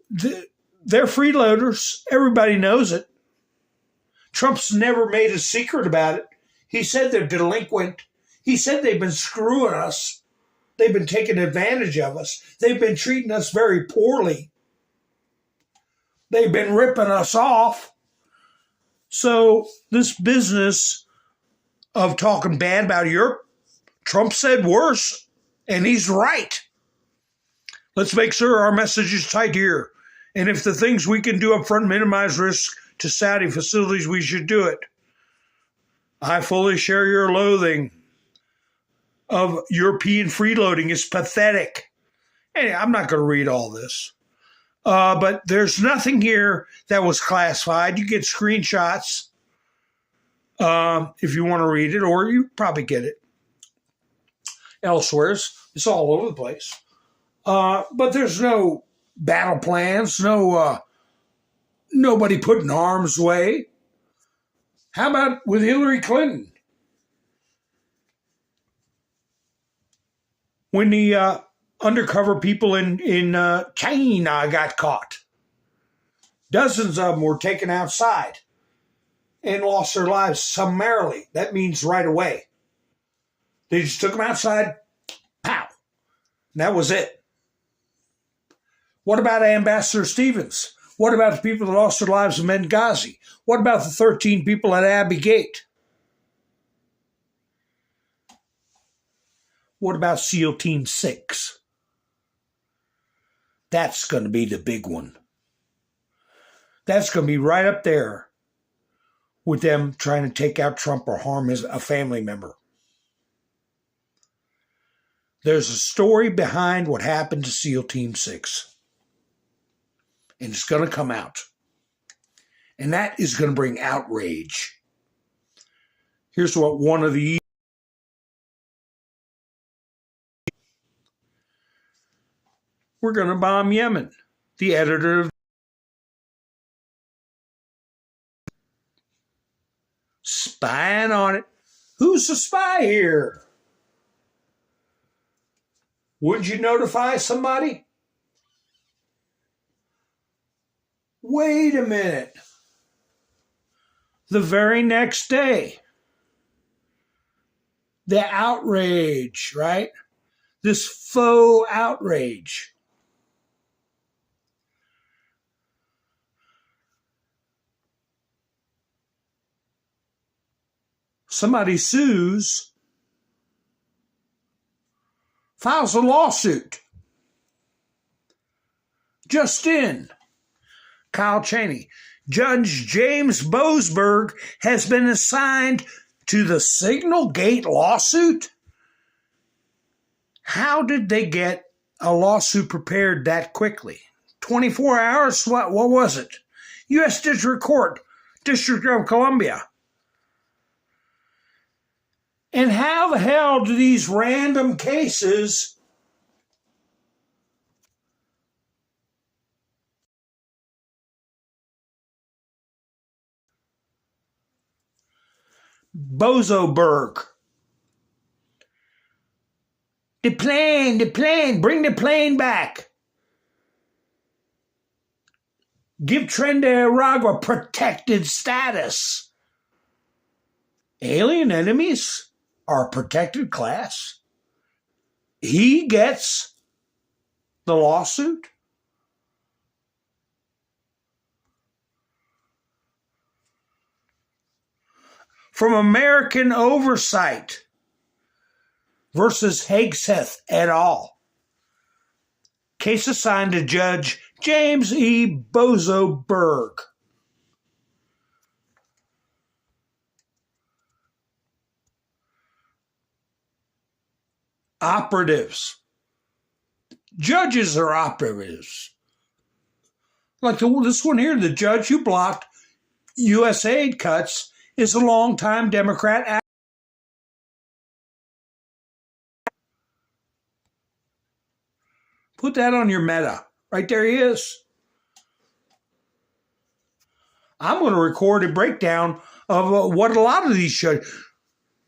they're freeloaders. Everybody knows it. Trump's never made a secret about it. He said they're delinquent. He said they've been screwing us. They've been taking advantage of us. They've been treating us very poorly. They've been ripping us off. So this business of talking bad about Europe, Trump said worse, and he's right. Let's make sure our message is tight here. And if the things we can do up front minimize risk to Saudi facilities, we should do it. I fully share your loathing of European freeloading. It's pathetic. Anyway, I'm not going to read all this. But there's nothing here that was classified. You get screenshots if you want to read it, or you probably get it elsewhere. It's all over the place. But there's no battle plans, nobody put in harm's way. How about with Hillary Clinton? When the undercover people in China got caught, dozens of them were taken outside and lost their lives summarily. That means right away. They just took them outside, pow. And that was it. What about Ambassador Stevens? What about the people that lost their lives in Benghazi? What about the 13 people at Abbey Gate? What about SEAL Team 6? That's going to be the big one. That's going to be right up there with them trying to take out Trump or harm a family member. There's a story behind what happened to SEAL Team 6. And it's going to come out. And that is going to bring outrage. Here's what one of the... We're going to bomb Yemen. The editor of... Spying on it. Who's the spy here? Would you notify somebody? Wait a minute. The very next day, the outrage, right? This faux outrage. Somebody sues, files a lawsuit. Just in. Kyle Cheney. Judge James Boasberg has been assigned to the Signal Gate lawsuit. How did they get a lawsuit prepared that quickly? 24 hours? What was it? U.S. District Court, District of Columbia. And how the hell do these random cases Bozoberg? The plane, bring the plane back. Give Nicaragua protected status. Alien enemies are a protected class. He gets the lawsuit. From American Oversight versus Hegseth et al. Case assigned to Judge James E. Bozoberg. Operatives. Judges are operatives. Like this one here, the judge who blocked U.S. aid cuts is a longtime Democrat Put that on your meta. Right there he is. I'm going to record a breakdown of what a lot of these judges,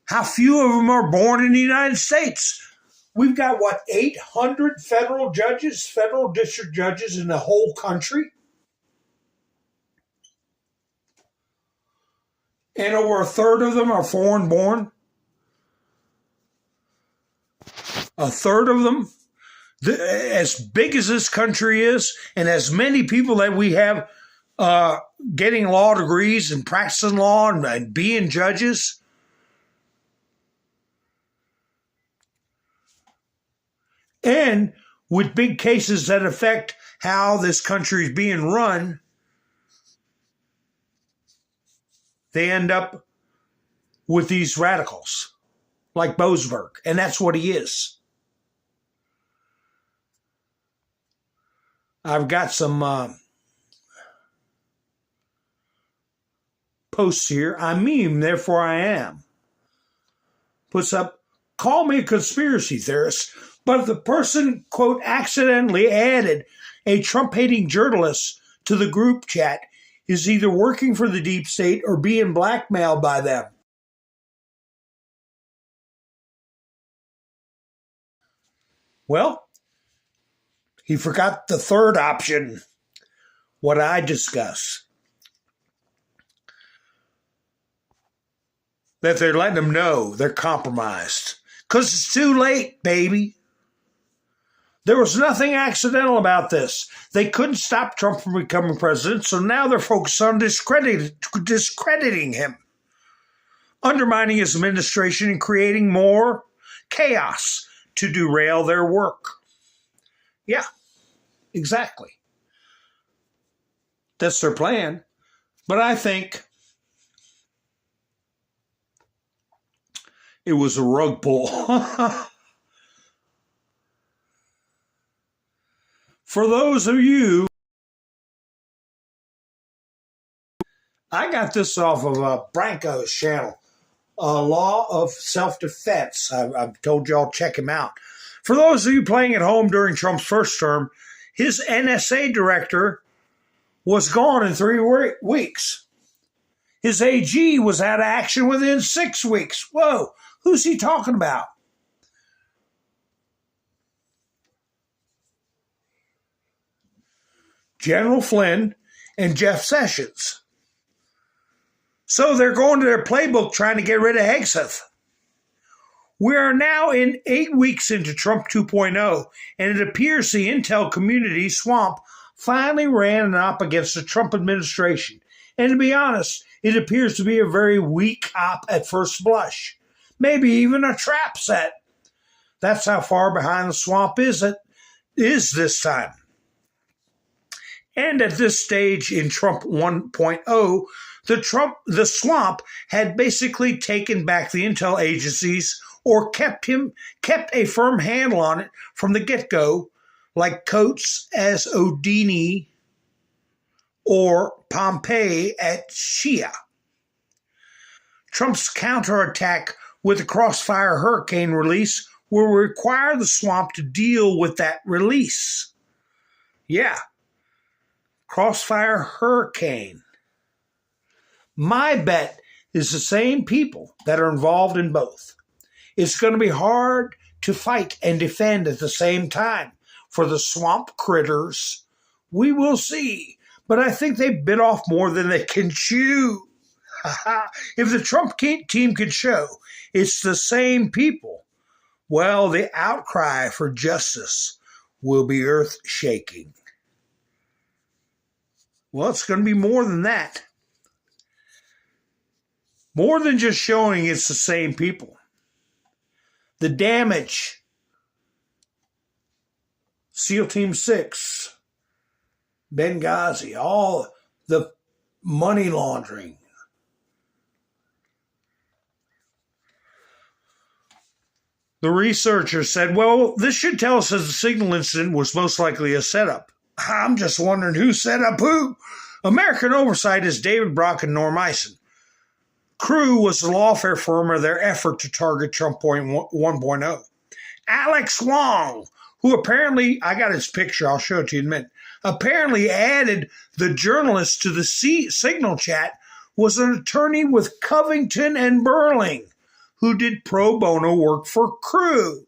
how few of them are born in the United States. We've got, 800 federal judges, federal district judges in the whole country? And over a third of them are foreign born. A third of them. As big as this country is, and as many people that we have getting law degrees and practicing law and being judges, and with big cases that affect how this country is being run, they end up with these radicals like Boasberg, and that's what he is. I've got some posts here. I meme, therefore I am. Puts up, call me a conspiracy theorist, but if the person, quote, accidentally added a Trump-hating journalist to the group chat, is either working for the deep state or being blackmailed by them. Well, he forgot the third option, what I discuss. That they're letting them know they're compromised. Because it's too late, baby. There was nothing accidental about this. They couldn't stop Trump from becoming president, so now they're focused on discrediting him, undermining his administration and creating more chaos to derail their work. Yeah, exactly. That's their plan. But I think it was a rug pull. For those of you, I got this off of Branko's channel, Law of Self-Defense. I've told y'all check him out. For those of you playing at home during Trump's first term, his NSA director was gone in 3 weeks. His AG was out of action within 6 weeks. Whoa, who's he talking about? General Flynn and Jeff Sessions. So they're going to their playbook trying to get rid of Hegseth. We are now in 8 weeks into Trump 2.0, and it appears the intel community swamp finally ran up against the Trump administration. And to be honest, it appears to be a very weak op at first blush. Maybe even a trap set. That's how far behind the swamp is this time. And at this stage in Trump 1.0, the swamp had basically taken back the intel agencies or kept a firm handle on it from the get-go, like Coates as Odini or Pompey at Shia. Trump's counterattack with the Crossfire Hurricane release will require the swamp to deal with that release. Yeah. Crossfire Hurricane. My bet is the same people that are involved in both. It's going to be hard to fight and defend at the same time for the swamp critters. We will see. But I think they bit off more than they can chew. If the Trump team could show it's the same people, well, the outcry for justice will be earth-shaking. Well, it's going to be more than that. More than just showing it's the same people. The damage. SEAL Team 6, Benghazi, all the money laundering. The researcher said, well, this should tell us that the signal incident was most likely a setup. I'm just wondering who set up who. American Oversight is David Brock and Norm Eisen. Crew was the lawfare firm of their effort to target Trump 1.0. Alex Wong, who apparently, I got his picture, I'll show it to you in a minute, apparently added the journalist to the Signal chat, was an attorney with Covington and Burling, who did pro bono work for Crew.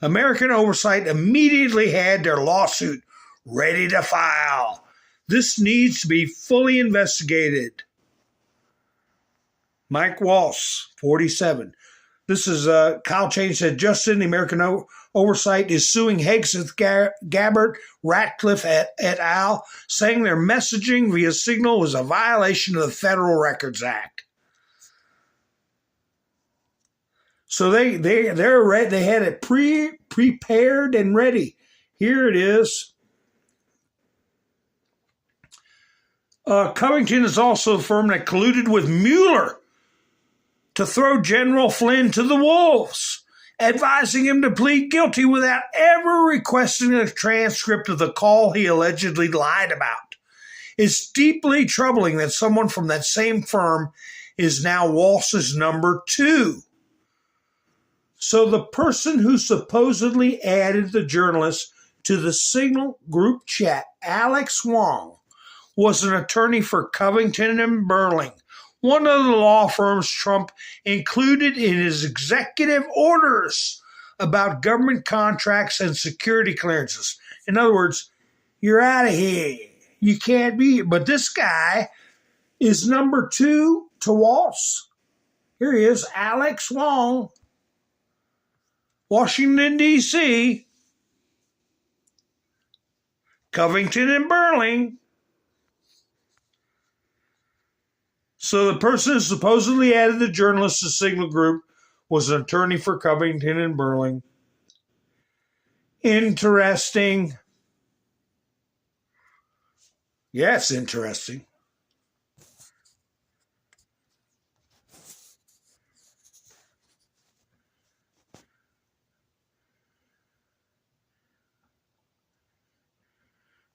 American Oversight immediately had their lawsuit ready to file. This needs to be fully investigated. Mike Walsh, 47. This is Kyle Change said, Justin, the American Oversight is suing Hegseth, Gabbard, Ratcliffe et al., saying their messaging via Signal was a violation of the Federal Records Act. So they had it prepared and ready. Here it is. Covington is also the firm that colluded with Mueller to throw General Flynn to the wolves, advising him to plead guilty without ever requesting a transcript of the call he allegedly lied about. It's deeply troubling that someone from that same firm is now Walsh's number 2. So the person who supposedly added the journalist to the Signal group chat, Alex Wong, was an attorney for Covington and Burling, one of the law firms Trump included in his executive orders about government contracts and security clearances. In other words, you're out of here. You can't be. But this guy is number 2 to Walsh. Here he is, Alex Wong, Washington, D.C., Covington and Burling. So the person who supposedly added the journalist to Signal Group was an attorney for Covington and Burling. Interesting. Yes, interesting.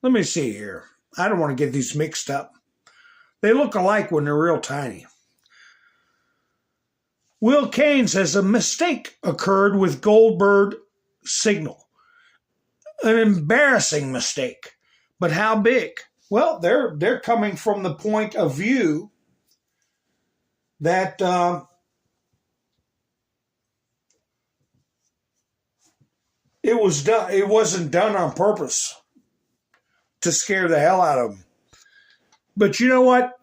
Let me see here. I don't want to get these mixed up. They look alike when they're real tiny. Will Kane says a mistake occurred with Goldberg Signal. An embarrassing mistake. But how big? Well, they're coming from the point of view that it wasn't done on purpose to scare the hell out of them. But you know what?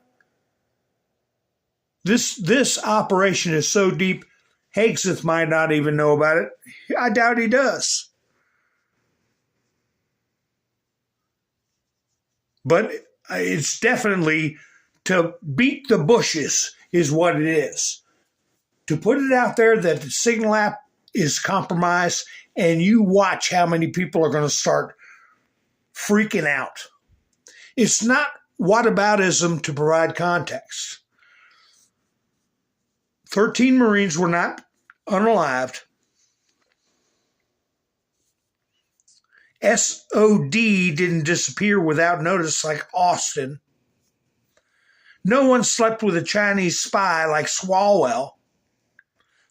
This operation is so deep, Hegseth might not even know about it. I doubt he does. But it's definitely to beat the bushes is what it is. To put it out there that the Signal app is compromised, and you watch how many people are going to start freaking out. It's not whataboutism to provide context. 13 Marines were not unalived. SOD didn't disappear without notice like Austin. No one slept with a Chinese spy like Swalwell.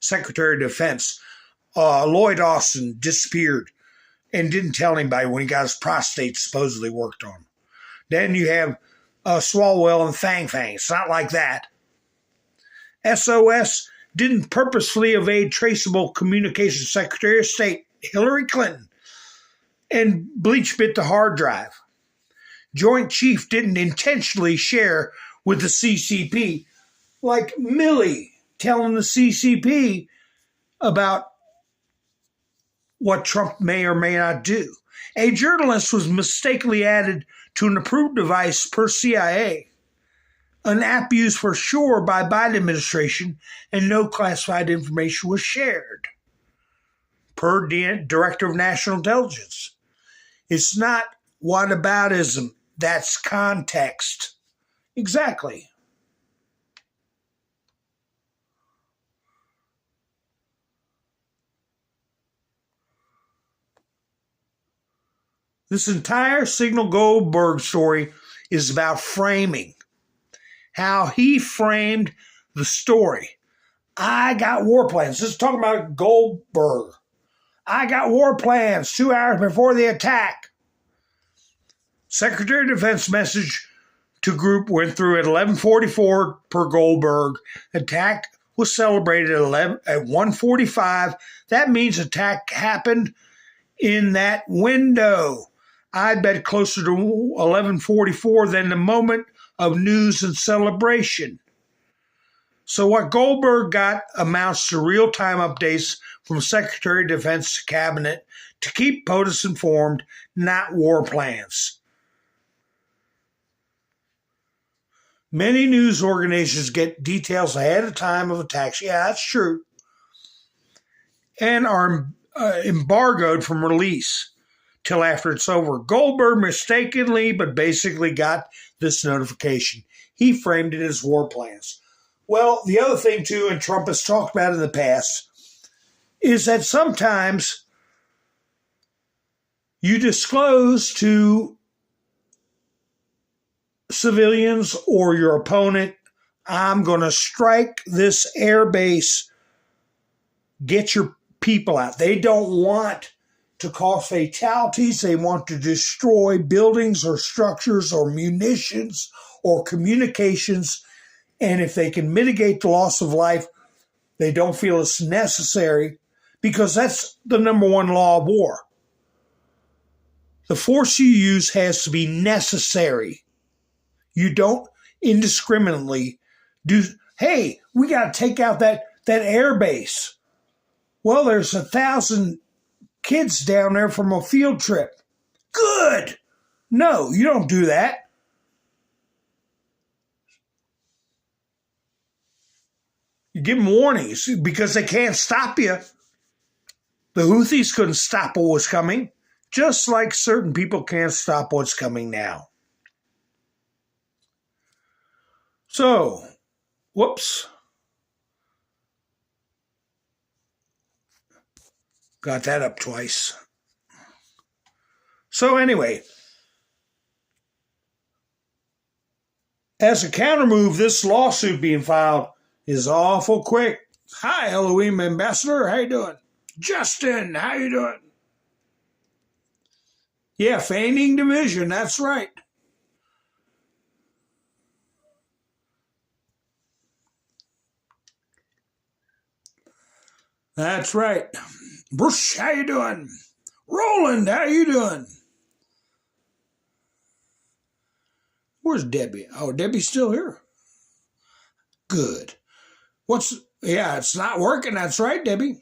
Secretary of Defense Lloyd Austin disappeared and didn't tell anybody when he got his prostate supposedly worked on. Then you have Swalwell and Fang Fang. It's not like that. SOS didn't purposefully evade traceable communications. Secretary of State Hillary Clinton and bleach bit the hard drive. Joint Chief didn't intentionally share with the CCP, like Milley telling the CCP about what Trump may or may not do. A journalist was mistakenly added to an approved device per CIA, an app used for sure by Biden administration, and no classified information was shared, per Director of National Intelligence. It's not whataboutism. That's context. Exactly. This entire Signal Goldberg story is about framing. How he framed the story. I got war plans. This is talking about Goldberg. I got war plans 2 hours before the attack. Secretary of Defense message to group went through at 11:44 per Goldberg. Attack was celebrated at 1:45. That means attack happened in that window. I bet closer to 11:44 than the moment of news and celebration. So what Goldberg got amounts to real-time updates from Secretary of Defense Cabinet to keep POTUS informed, not war plans. Many news organizations get details ahead of time of attacks. Yeah, that's true. And are embargoed from release till after it's over. Goldberg mistakenly, but basically got this notification. He framed it as war plans. Well, the other thing, too, and Trump has talked about in the past, is that sometimes you disclose to civilians or your opponent, I'm going to strike this air base, get your people out. They don't want to cause fatalities. They want to destroy buildings or structures or munitions or communications. And if they can mitigate the loss of life, they don't feel it's necessary, because that's the number one law of war. The force you use has to be necessary. You don't indiscriminately do, hey, we got to take out that air base. Well, there's 1,000 kids down there from a field trip. Good. No, you don't do that. You give them warnings because they can't stop you. The Houthis couldn't stop what was coming, just like certain people can't stop what's coming now. So, whoops. Got that up twice. So anyway, as a countermove, this lawsuit being filed is awful quick. Hi, Elohim Ambassador. How you doing? Justin, how you doing? Yeah, feigning division. That's right. That's right. Bruce, how you doing? Roland, how you doing? Where's Debbie? Oh, Debbie's still here. Good. It's not working. That's right, Debbie.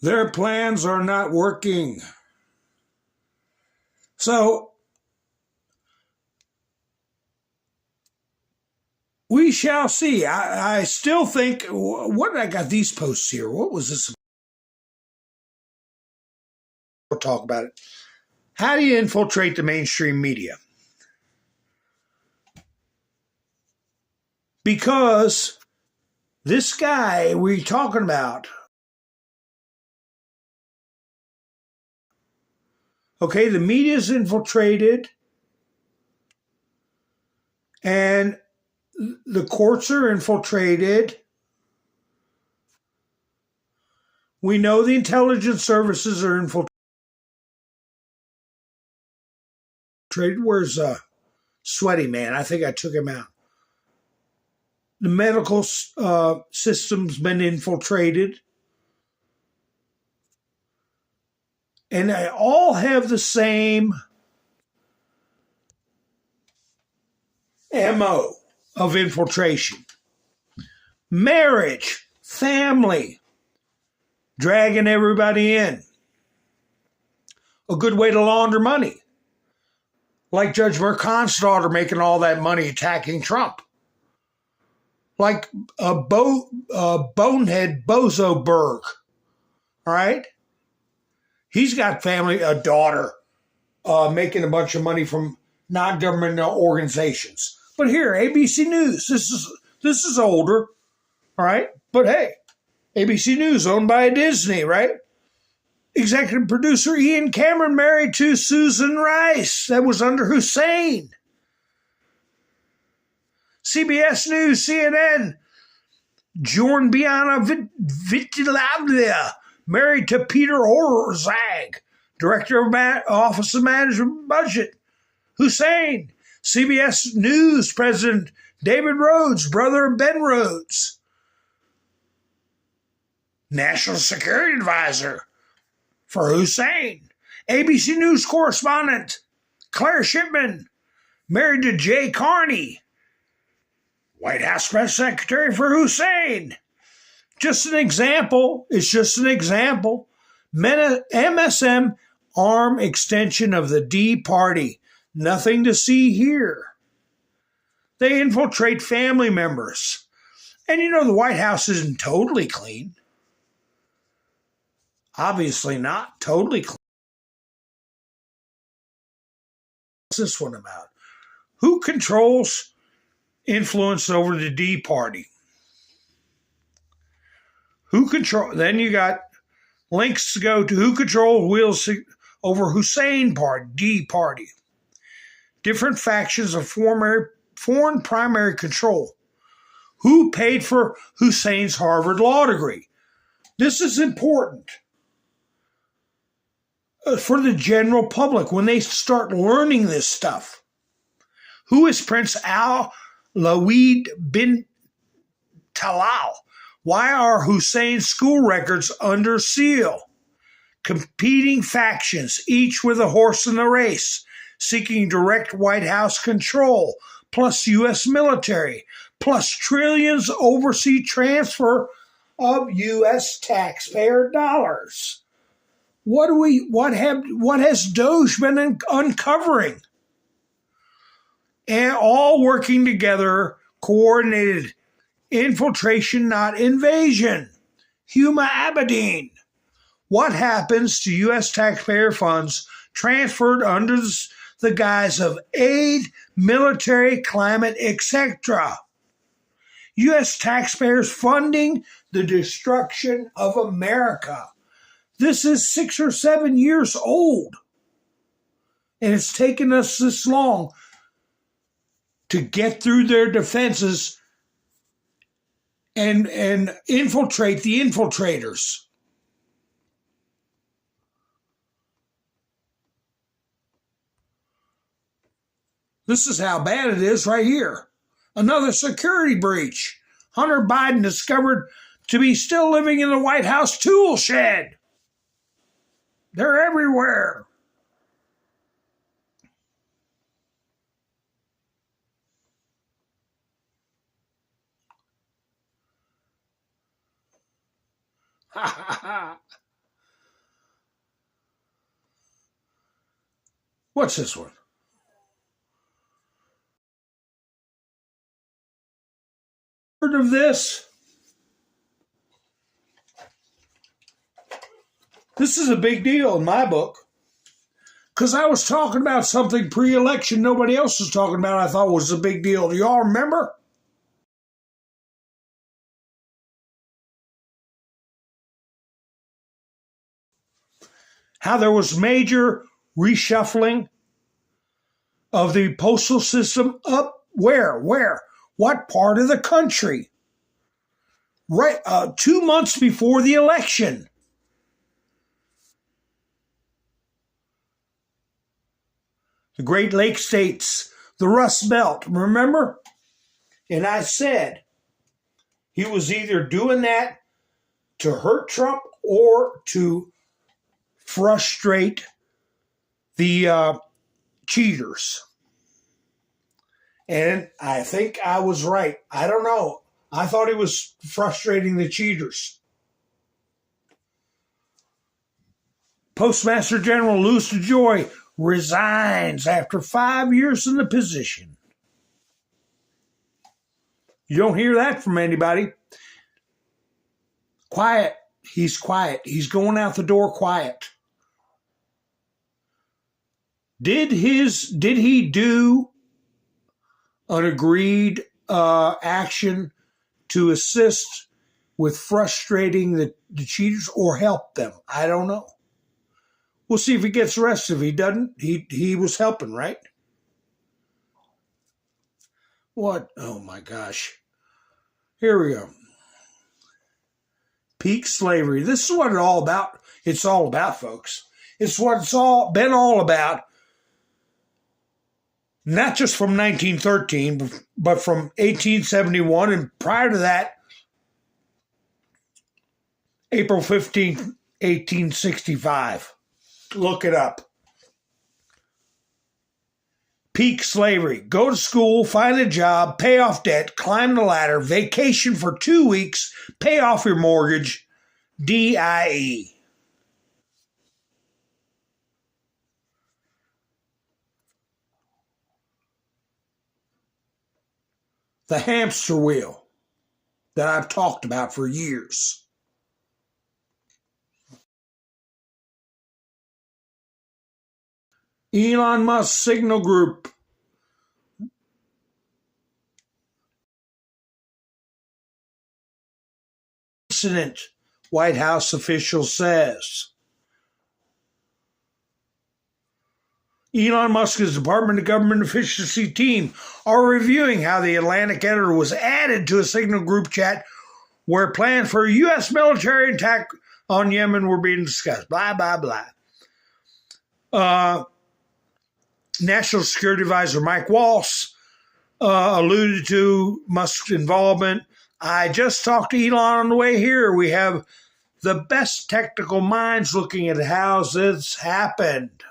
Their plans are not working. So, we shall see. I still think, what did I got these posts here? What was this? We'll talk about it. How do you infiltrate the mainstream media? Because this guy we're talking about, okay, the media's infiltrated and the courts are infiltrated. We know the intelligence services are infiltrated. Where's Sweaty Man? I think I took him out. The medical system's been infiltrated. And they all have the same MO of infiltration. Marriage, family, dragging everybody in. A good way to launder money. Like Judge Mercan's daughter making all that money attacking Trump. Like a bonehead Bozo Berg. All right? He's got family, a daughter, making a bunch of money from non-governmental organizations. But here, ABC News, this is older, all right? But hey, ABC News owned by Disney, right? Executive producer Ian Cameron married to Susan Rice. That was under Hussein. CBS News, CNN, Jornbiana Vitilavia, married to Peter Orzag, Director of Office of Management and Budget. Hussein, CBS News President David Rhodes, brother of Ben Rhodes. National Security Advisor for Hussein. ABC News correspondent Claire Shipman, married to Jay Carney. White House Press Secretary for Hussein. Just an example. It's just an example. MSM, arm extension of the D Party. Nothing to see here. They infiltrate family members. And you know the White House isn't totally clean. Obviously not totally clean. What's this one about? Who controls influence over the D Party? Then you got links to go to who controls wheels over Hussein Party, D Party. Different factions of foreign primary control. Who paid for Hussein's Harvard law degree? This is important for the general public when they start learning this stuff. Who is Prince Al-Lawid bin Talal? Why are Hussein's school records under seal? Competing factions, each with a horse in the race, seeking direct White House control, plus U.S. military, plus trillions overseas transfer of U.S. taxpayer dollars. What has Doge been uncovering? And all working together, coordinated infiltration, not invasion. Huma Abedin. What happens to U.S. taxpayer funds transferred under the guise of aid, military, climate, etc.? U.S. taxpayers funding the destruction of America. This is 6 or 7 years old. And it's taken us this long to get through their defenses and infiltrate the infiltrators. This is how bad it is right here. Another security breach. Hunter Biden discovered to be still living in the White House tool shed. They're everywhere. What's this one? Heard of this? This is a big deal in my book. Because I was talking about something pre-election nobody else was talking about I thought was a big deal. Do y'all remember? How there was major reshuffling of the postal system up where? What part of the country? Right, 2 months before the election. The Great Lakes states, the Rust Belt, remember? And I said he was either doing that to hurt Trump or to frustrate the cheaters. And I think I was right. I don't know. I thought he was frustrating the cheaters. Postmaster General Louis DeJoy resigns after 5 years in the position. You don't hear that from anybody. Quiet. He's quiet. He's going out the door quiet. Did he do an agreed action to assist with frustrating the cheaters or help them? I don't know. We'll see if he gets arrested. If he doesn't, he was helping, right? What? Oh, my gosh. Here we go. Peak slavery. This is what it's all about. It's all about, folks. It's what it's all been all about. Not just from 1913, but from 1871 and prior to that, April 15th, 1865. Look it up. Peak slavery. Go to school, find a job, pay off debt, climb the ladder, vacation for 2 weeks, pay off your mortgage, DIE. The hamster wheel that I've talked about for years. Elon Musk Signal Group. Incident, White House official says. Elon Musk's Department of Government Efficiency team are reviewing how the Atlantic editor was added to a Signal group chat where plans for a U.S. military attack on Yemen were being discussed. Blah, blah, blah. National Security Advisor Mike Waltz alluded to Musk's involvement. I just talked to Elon on the way here. We have the best technical minds looking at how this happened.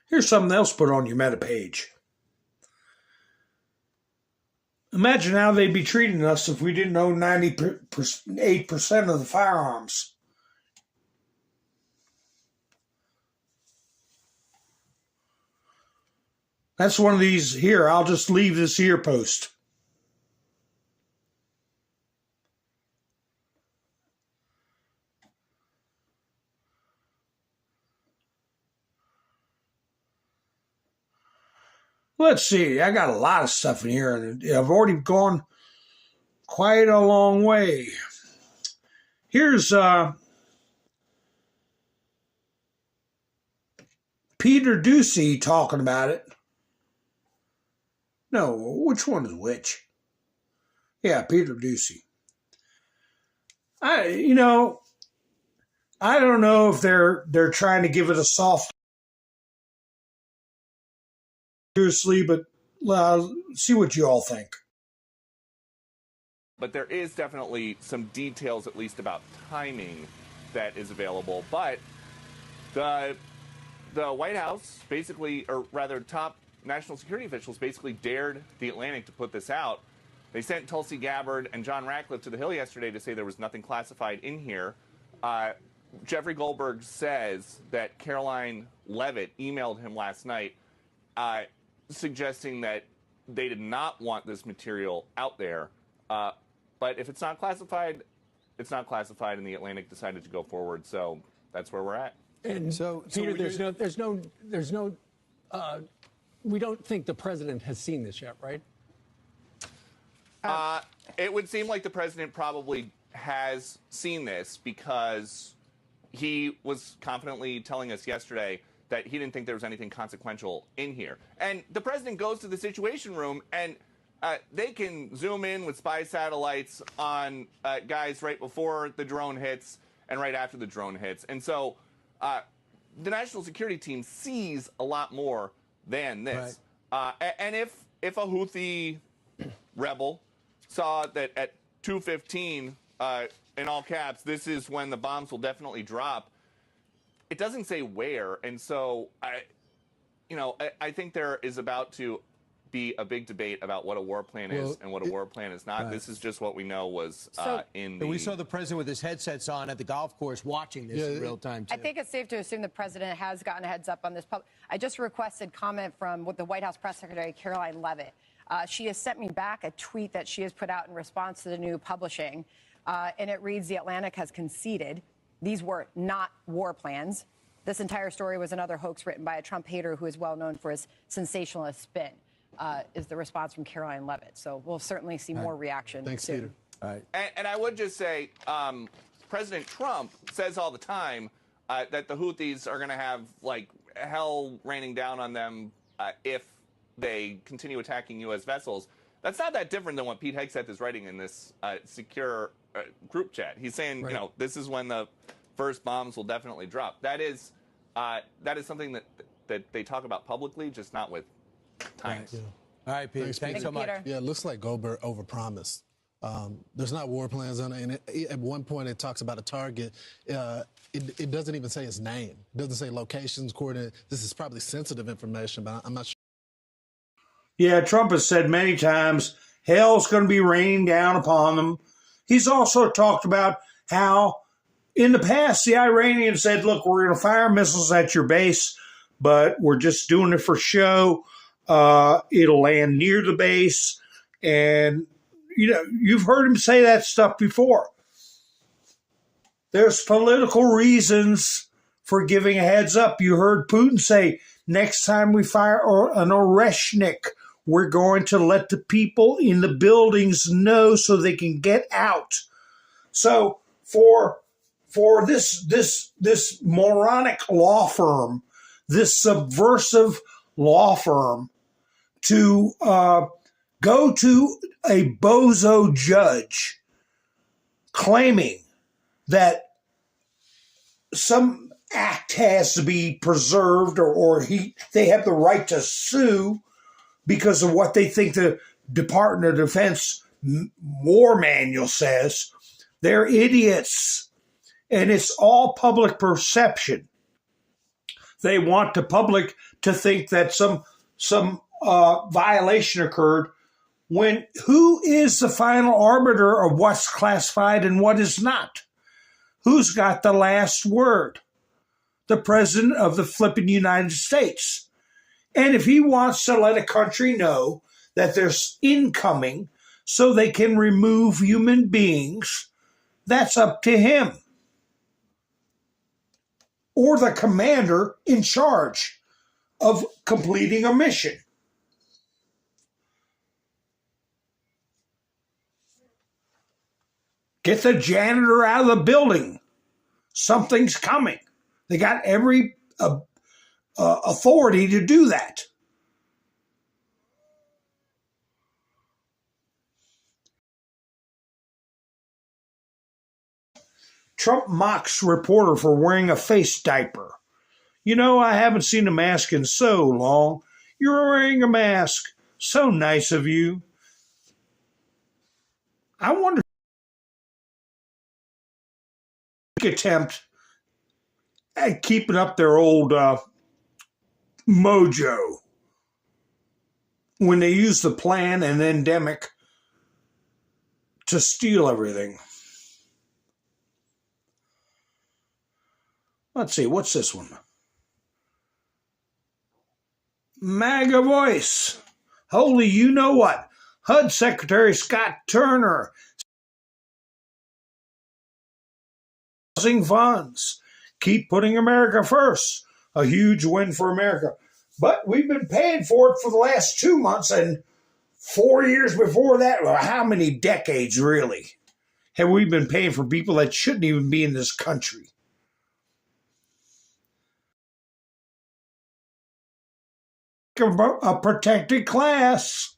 Here's something else put on your meta page. Imagine how they'd be treating us if we didn't own 98% of the firearms. That's one of these here. I'll just leave this here post. Let's see. I got a lot of stuff in here, and I've already gone quite a long way. Here's Peter Ducey talking about it. No, which one is which? Yeah, Peter Ducey. I don't know if they're trying to give it a soft seriously, but see what you all think. But there is definitely some details, at least about timing, that is available. But the White House basically, or rather top national security officials basically dared the Atlantic to put this out. They sent Tulsi Gabbard and John Ratcliffe to the Hill yesterday to say there was nothing classified in here. Jeffrey Goldberg says that Caroline Leavitt emailed him last night suggesting that they did not want this material out there. But if it's not classified, it's not classified, and the Atlantic decided to go forward. So that's where we're at. And so Peter, there's no. We don't think the president has seen this yet, right? It would seem like the president probably has seen this because he was confidently telling us yesterday that he didn't think there was anything consequential in here. And the president goes to the Situation Room, and they can zoom in with spy satellites on guys right before the drone hits and right after the drone hits. And so the national security team sees a lot more than this. Right. And if a Houthi rebel saw that at 2:15, in all caps, this is when the bombs will definitely drop, it doesn't say where. And so I think there is about to be a big debate about what a war plan is and what a war plan is not. Right. This is just what we know was in the... We saw the president with his headsets on at the golf course watching this in real time, too. I think it's safe to assume the president has gotten a heads up on this. I just requested comment from the White House press secretary, Caroline Leavitt. She has sent me back a tweet that she has put out in response to the new publishing, and it reads, "The Atlantic has conceded these were not war plans. This entire story was another hoax written by a Trump hater who is well known for his sensationalist spin," is the response from Caroline Leavitt. So we'll certainly see more reaction soon. Peter. All right. And I would just say, President Trump says all the time that the Houthis are going to have, like, hell raining down on them if they continue attacking U.S. vessels. That's not that different than what Pete Hegseth is writing in this secure group chat. He's saying, Right. you know, this is when the first bombs will definitely drop. That is something that they talk about publicly, just not with tanks. Yeah. All right, Peter. Thanks so much. Yeah, it looks like Goldberg overpromised. There's not war plans on it, and at one point it talks about a target. It doesn't even say its name. It doesn't say locations, coordinate. This is probably sensitive information, but I'm not sure. Yeah, Trump has said many times hell's going to be raining down upon them. He's also talked about how in the past the Iranians said, look, we're going to fire missiles at your base, but we're just doing it for show. It'll land near the base. And, you know, you've heard him say that stuff before. There's political reasons for giving a heads up. You heard Putin say, next time we fire an Oreshnik, we're going to let the people in the buildings know so they can get out. So for this moronic law firm, this subversive law firm, to go to a bozo judge claiming that some act has to be preserved or they have the right to sue because of what they think the Department of Defense war manual says, they're idiots. And it's all public perception. They want the public to think that some violation occurred when who is the final arbiter of what's classified and what is not? Who's got the last word? The President of the flipping United States. And if he wants to let a country know that there's incoming so they can remove human beings, that's up to him. Or the commander in charge of completing a mission. Get the janitor out of the building. Something's coming. They got every authority to do that. Trump mocks reporter for wearing a face diaper. You know, I haven't seen a mask in so long. You're wearing a mask. So nice of you. I wonder attempt at keeping up their old mojo when they use the plan and endemic to steal everything. Let's see, what's this one? MAGA voice. Holy you know what? HUD Secretary Scott Turner funds. Keep putting America first. A huge win for America. But we've been paying for it for the last 2 months and 4 years before that. Well, how many decades, really, have we been paying for people that shouldn't even be in this country? A protected class.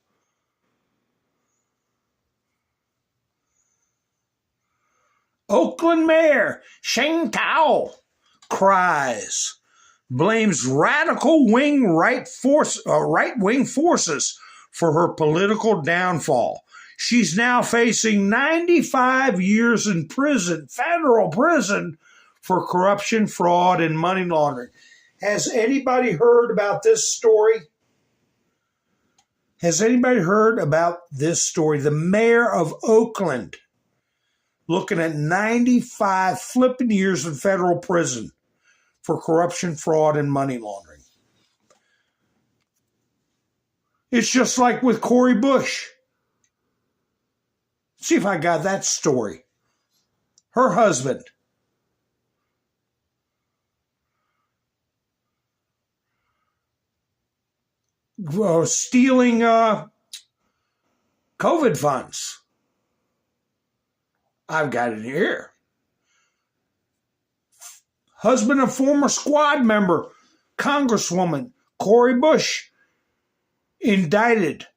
Oakland Mayor Shane Cowell cries, blames radical wing right-wing forces for her political downfall. She's now facing 95 years in prison, federal prison, for corruption, fraud, and money laundering. Has anybody heard about this story? Has anybody heard about this story? The mayor of Oakland looking at 95 flipping years in federal prison for corruption, fraud, and money laundering. It's just like with Cori Bush. See if I got that story. Her husband. Stealing COVID funds. I've got it here. Husband of former squad member Congresswoman Cori Bush indicted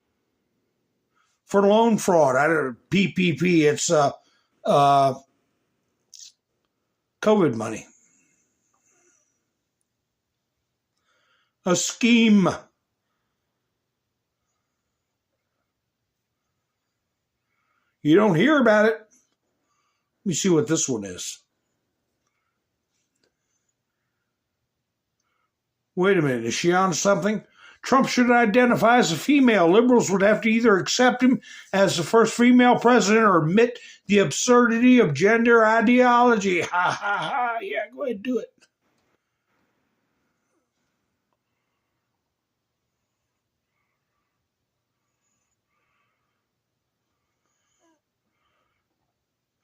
for loan fraud. I don't know, PPP. It's COVID money. A scheme. You don't hear about it. Let me see what this one is. Wait a minute, is she on something? Trump should identify as a female. Liberals would have to either accept him as the first female president or admit the absurdity of gender ideology. Ha ha ha. Yeah, go ahead and do it.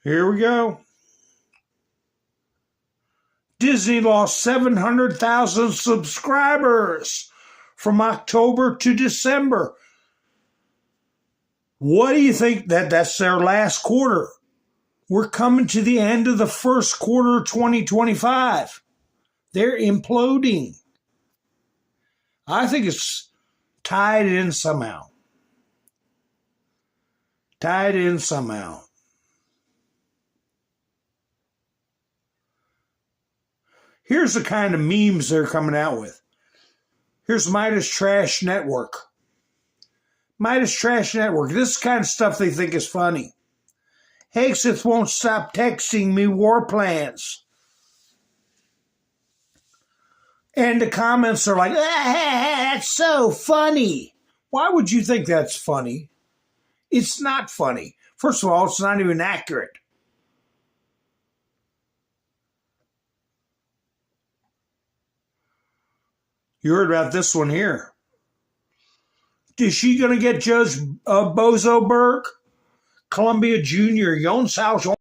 Here we go. Disney lost 700,000 subscribers from October to December. What do you think? That's their last quarter. We're coming to the end of the first quarter of 2025. They're imploding. I think it's tied in somehow. Tied in somehow. Here's the kind of memes they're coming out with. Here's Midas Trash Network. Midas Trash Network. This is the kind of stuff they think is funny. Hegseth won't stop texting me war plans. And the comments are like, that's so funny. Why would you think that's funny? It's not funny. First of all, it's not even accurate. You heard about this one here. Is she going to get Judge Bozo Berg? Columbia Jr. Yonsal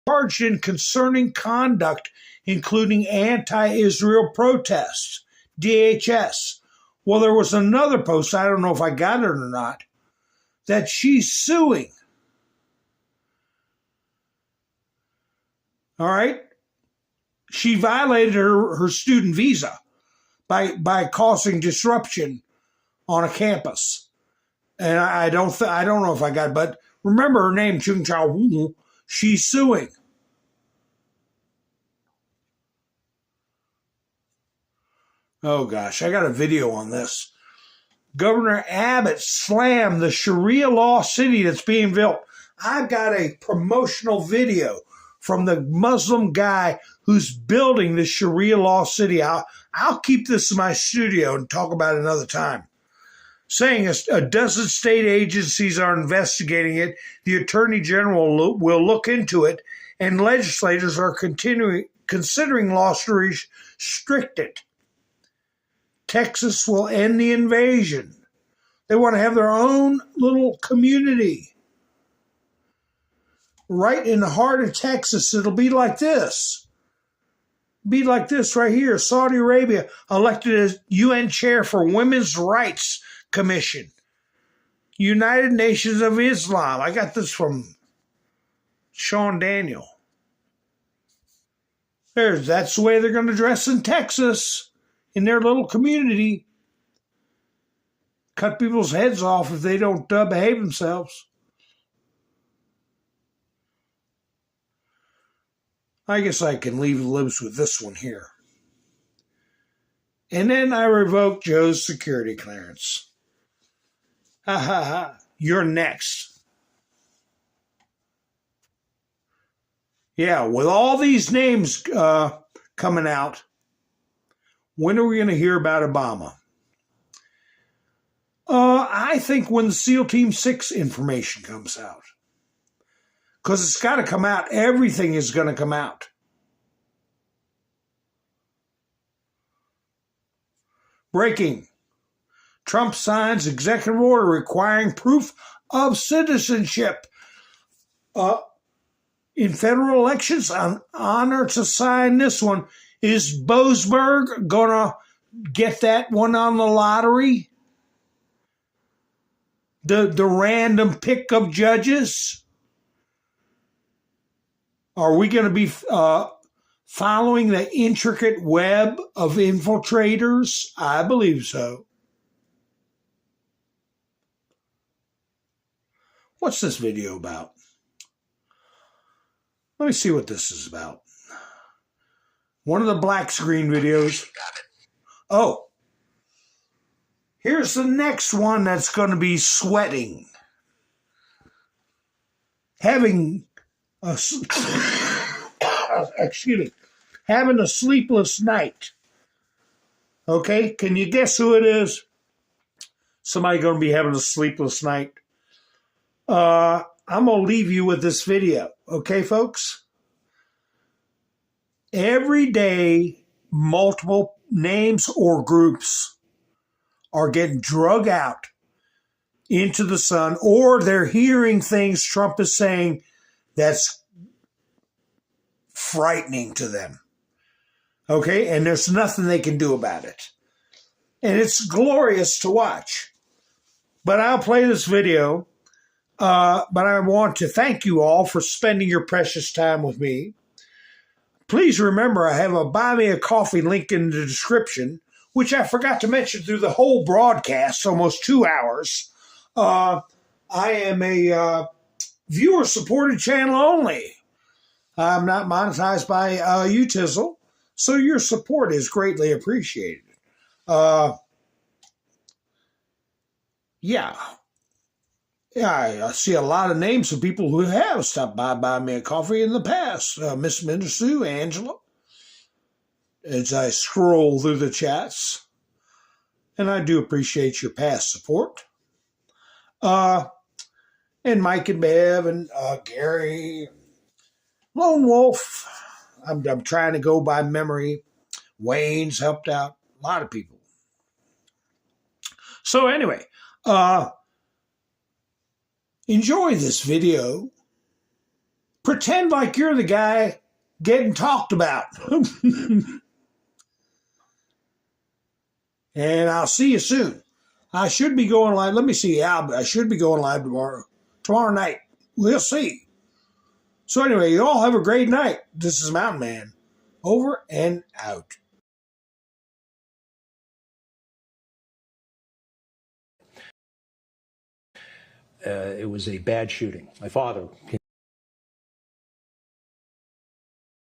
charged in concerning conduct, including anti-Israel protests. DHS. Well, there was another post, I don't know if I got it or not, that she's suing. All right? She violated her student visa by causing disruption on a campus. And I don't know if I got it, but remember her name, Chung Chao Wu. She's suing. Oh gosh, I got a video on this. Governor Abbott slammed the Sharia law city that's being built. I've got a promotional video from the Muslim guy who's building the Sharia law city. I'll keep this in my studio and talk about it another time. Saying a dozen state agencies are investigating it, the Attorney General will look into it, and legislators are considering laws to restrict it. Texas will end the invasion. They want to have their own little community. Right in the heart of Texas, it'll be like this. Be like this right here. Saudi Arabia elected as UN chair for Women's Rights Commission. United Nations of Islam. I got this from Sean Daniel. That's the way they're going to dress in Texas, in their little community. Cut people's heads off if they don't behave themselves. I guess I can leave the libs with this one here. And then I revoke Joe's security clearance. Ha ha ha. You're next. Yeah, with all these names coming out, when are we going to hear about Obama? I think when the SEAL Team 6 information comes out. Because it's got to come out. Everything is going to come out. Breaking. Trump signs executive order requiring proof of citizenship. In federal elections, I'm honored to sign this one. Is Boasberg going to get that one on the lottery? The random pick of judges? Are we going to be following the intricate web of infiltrators? I believe so. What's this video about? Let me see what this is about. One of the black screen videos. Oh, here's the next one that's going to be sweating. Having a, having a sleepless night. Okay, can you guess who it is? Somebody going to be having a sleepless night. I'm going to leave you with this video. Okay, folks? Every day, multiple names or groups are getting drug out into the sun, or they're hearing things Trump is saying that's frightening to them. Okay? And there's nothing they can do about it. And it's glorious to watch. But I'll play this video. But I want to thank you all for spending your precious time with me. Please remember, I have a Buy Me a Coffee link in the description, which I forgot to mention through the whole broadcast, almost 2 hours. I am a viewer-supported channel only. I'm not monetized by UTizzle, so your support is greatly appreciated. Yeah, I see a lot of names of people who have stopped by Buy Me a Coffee in the past. Miss Mindersue, Angela, as I scroll through the chats. And I do appreciate your past support. And Mike and Bev and Gary, Lone Wolf. I'm trying to go by memory. Wayne's helped out. A lot of people. So anyway, enjoy this video. Pretend like you're the guy getting talked about. And I'll see you soon. I should be going live. Let me see. I should be going live tomorrow night. We'll see. So anyway, you all have a great night. This is Mountain Man. Over and out. It was a bad shooting. My father.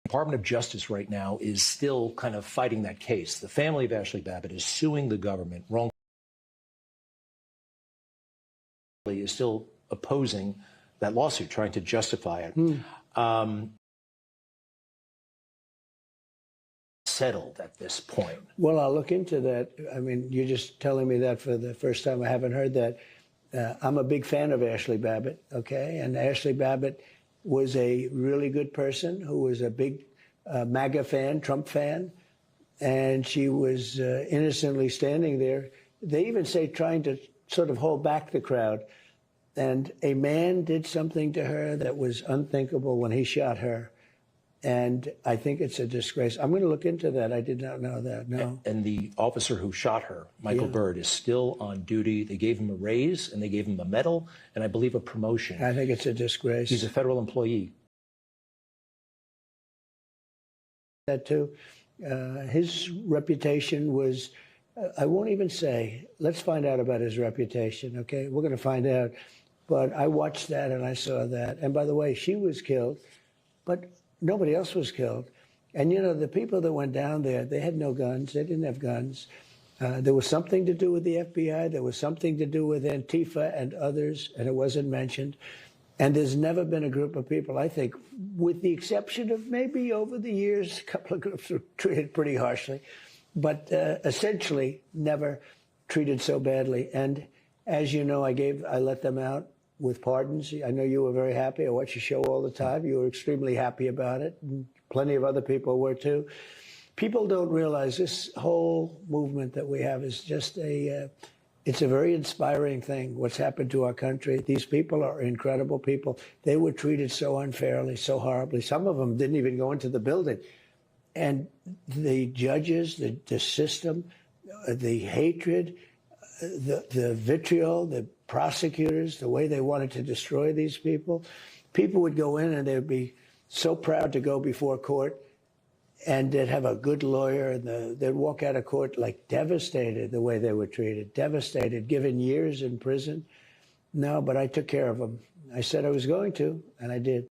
Department of Justice right now is still kind of fighting that case. The family of Ashley Babbitt is suing the government wrongfully, is still opposing that lawsuit, trying to justify it. Settled at this point. Well, I'll look into that. I mean, you're just telling me that for the first time. I haven't heard that. I'm a big fan of Ashley Babbitt, okay? And Ashley Babbitt was a really good person who was a big MAGA fan, Trump fan, and she was innocently standing there. They even say trying to sort of hold back the crowd. And a man did something to her that was unthinkable when he shot her. And I think it's a disgrace. I'm going to look into that. I did not know that, no. And the officer who shot her, Michael Byrd, is still on duty. They gave him a raise, and they gave him a medal, and I believe a promotion. I think it's a disgrace. He's a federal employee. That too. His reputation was, I won't even say, let's find out about his reputation, okay? We're going to find out. But I watched that and I saw that. And by the way, she was killed, but nobody else was killed. And, you know, the people that went down there, they had no guns. They didn't have guns. There was something to do with the FBI. There was something to do with Antifa and others, and it wasn't mentioned. And there's never been a group of people, I think, with the exception of maybe over the years, a couple of groups were treated pretty harshly, but essentially never treated so badly. And as you know, I let them out with pardons. I know you were very happy. I watch your show all the time. You were extremely happy about it. And plenty of other people were too. People don't realize this whole movement that we have is just it's a very inspiring thing, what's happened to our country. These people are incredible people. They were treated so unfairly, so horribly. Some of them didn't even go into the building. And the judges, the system, the hatred, the vitriol, the prosecutors, the way they wanted to destroy these people would go in and they'd be so proud to go before court and they'd have a good lawyer, and they'd walk out of court like devastated the way they were treated, devastated, given years in prison. No, but I took care of them. I said I was going to, and I did.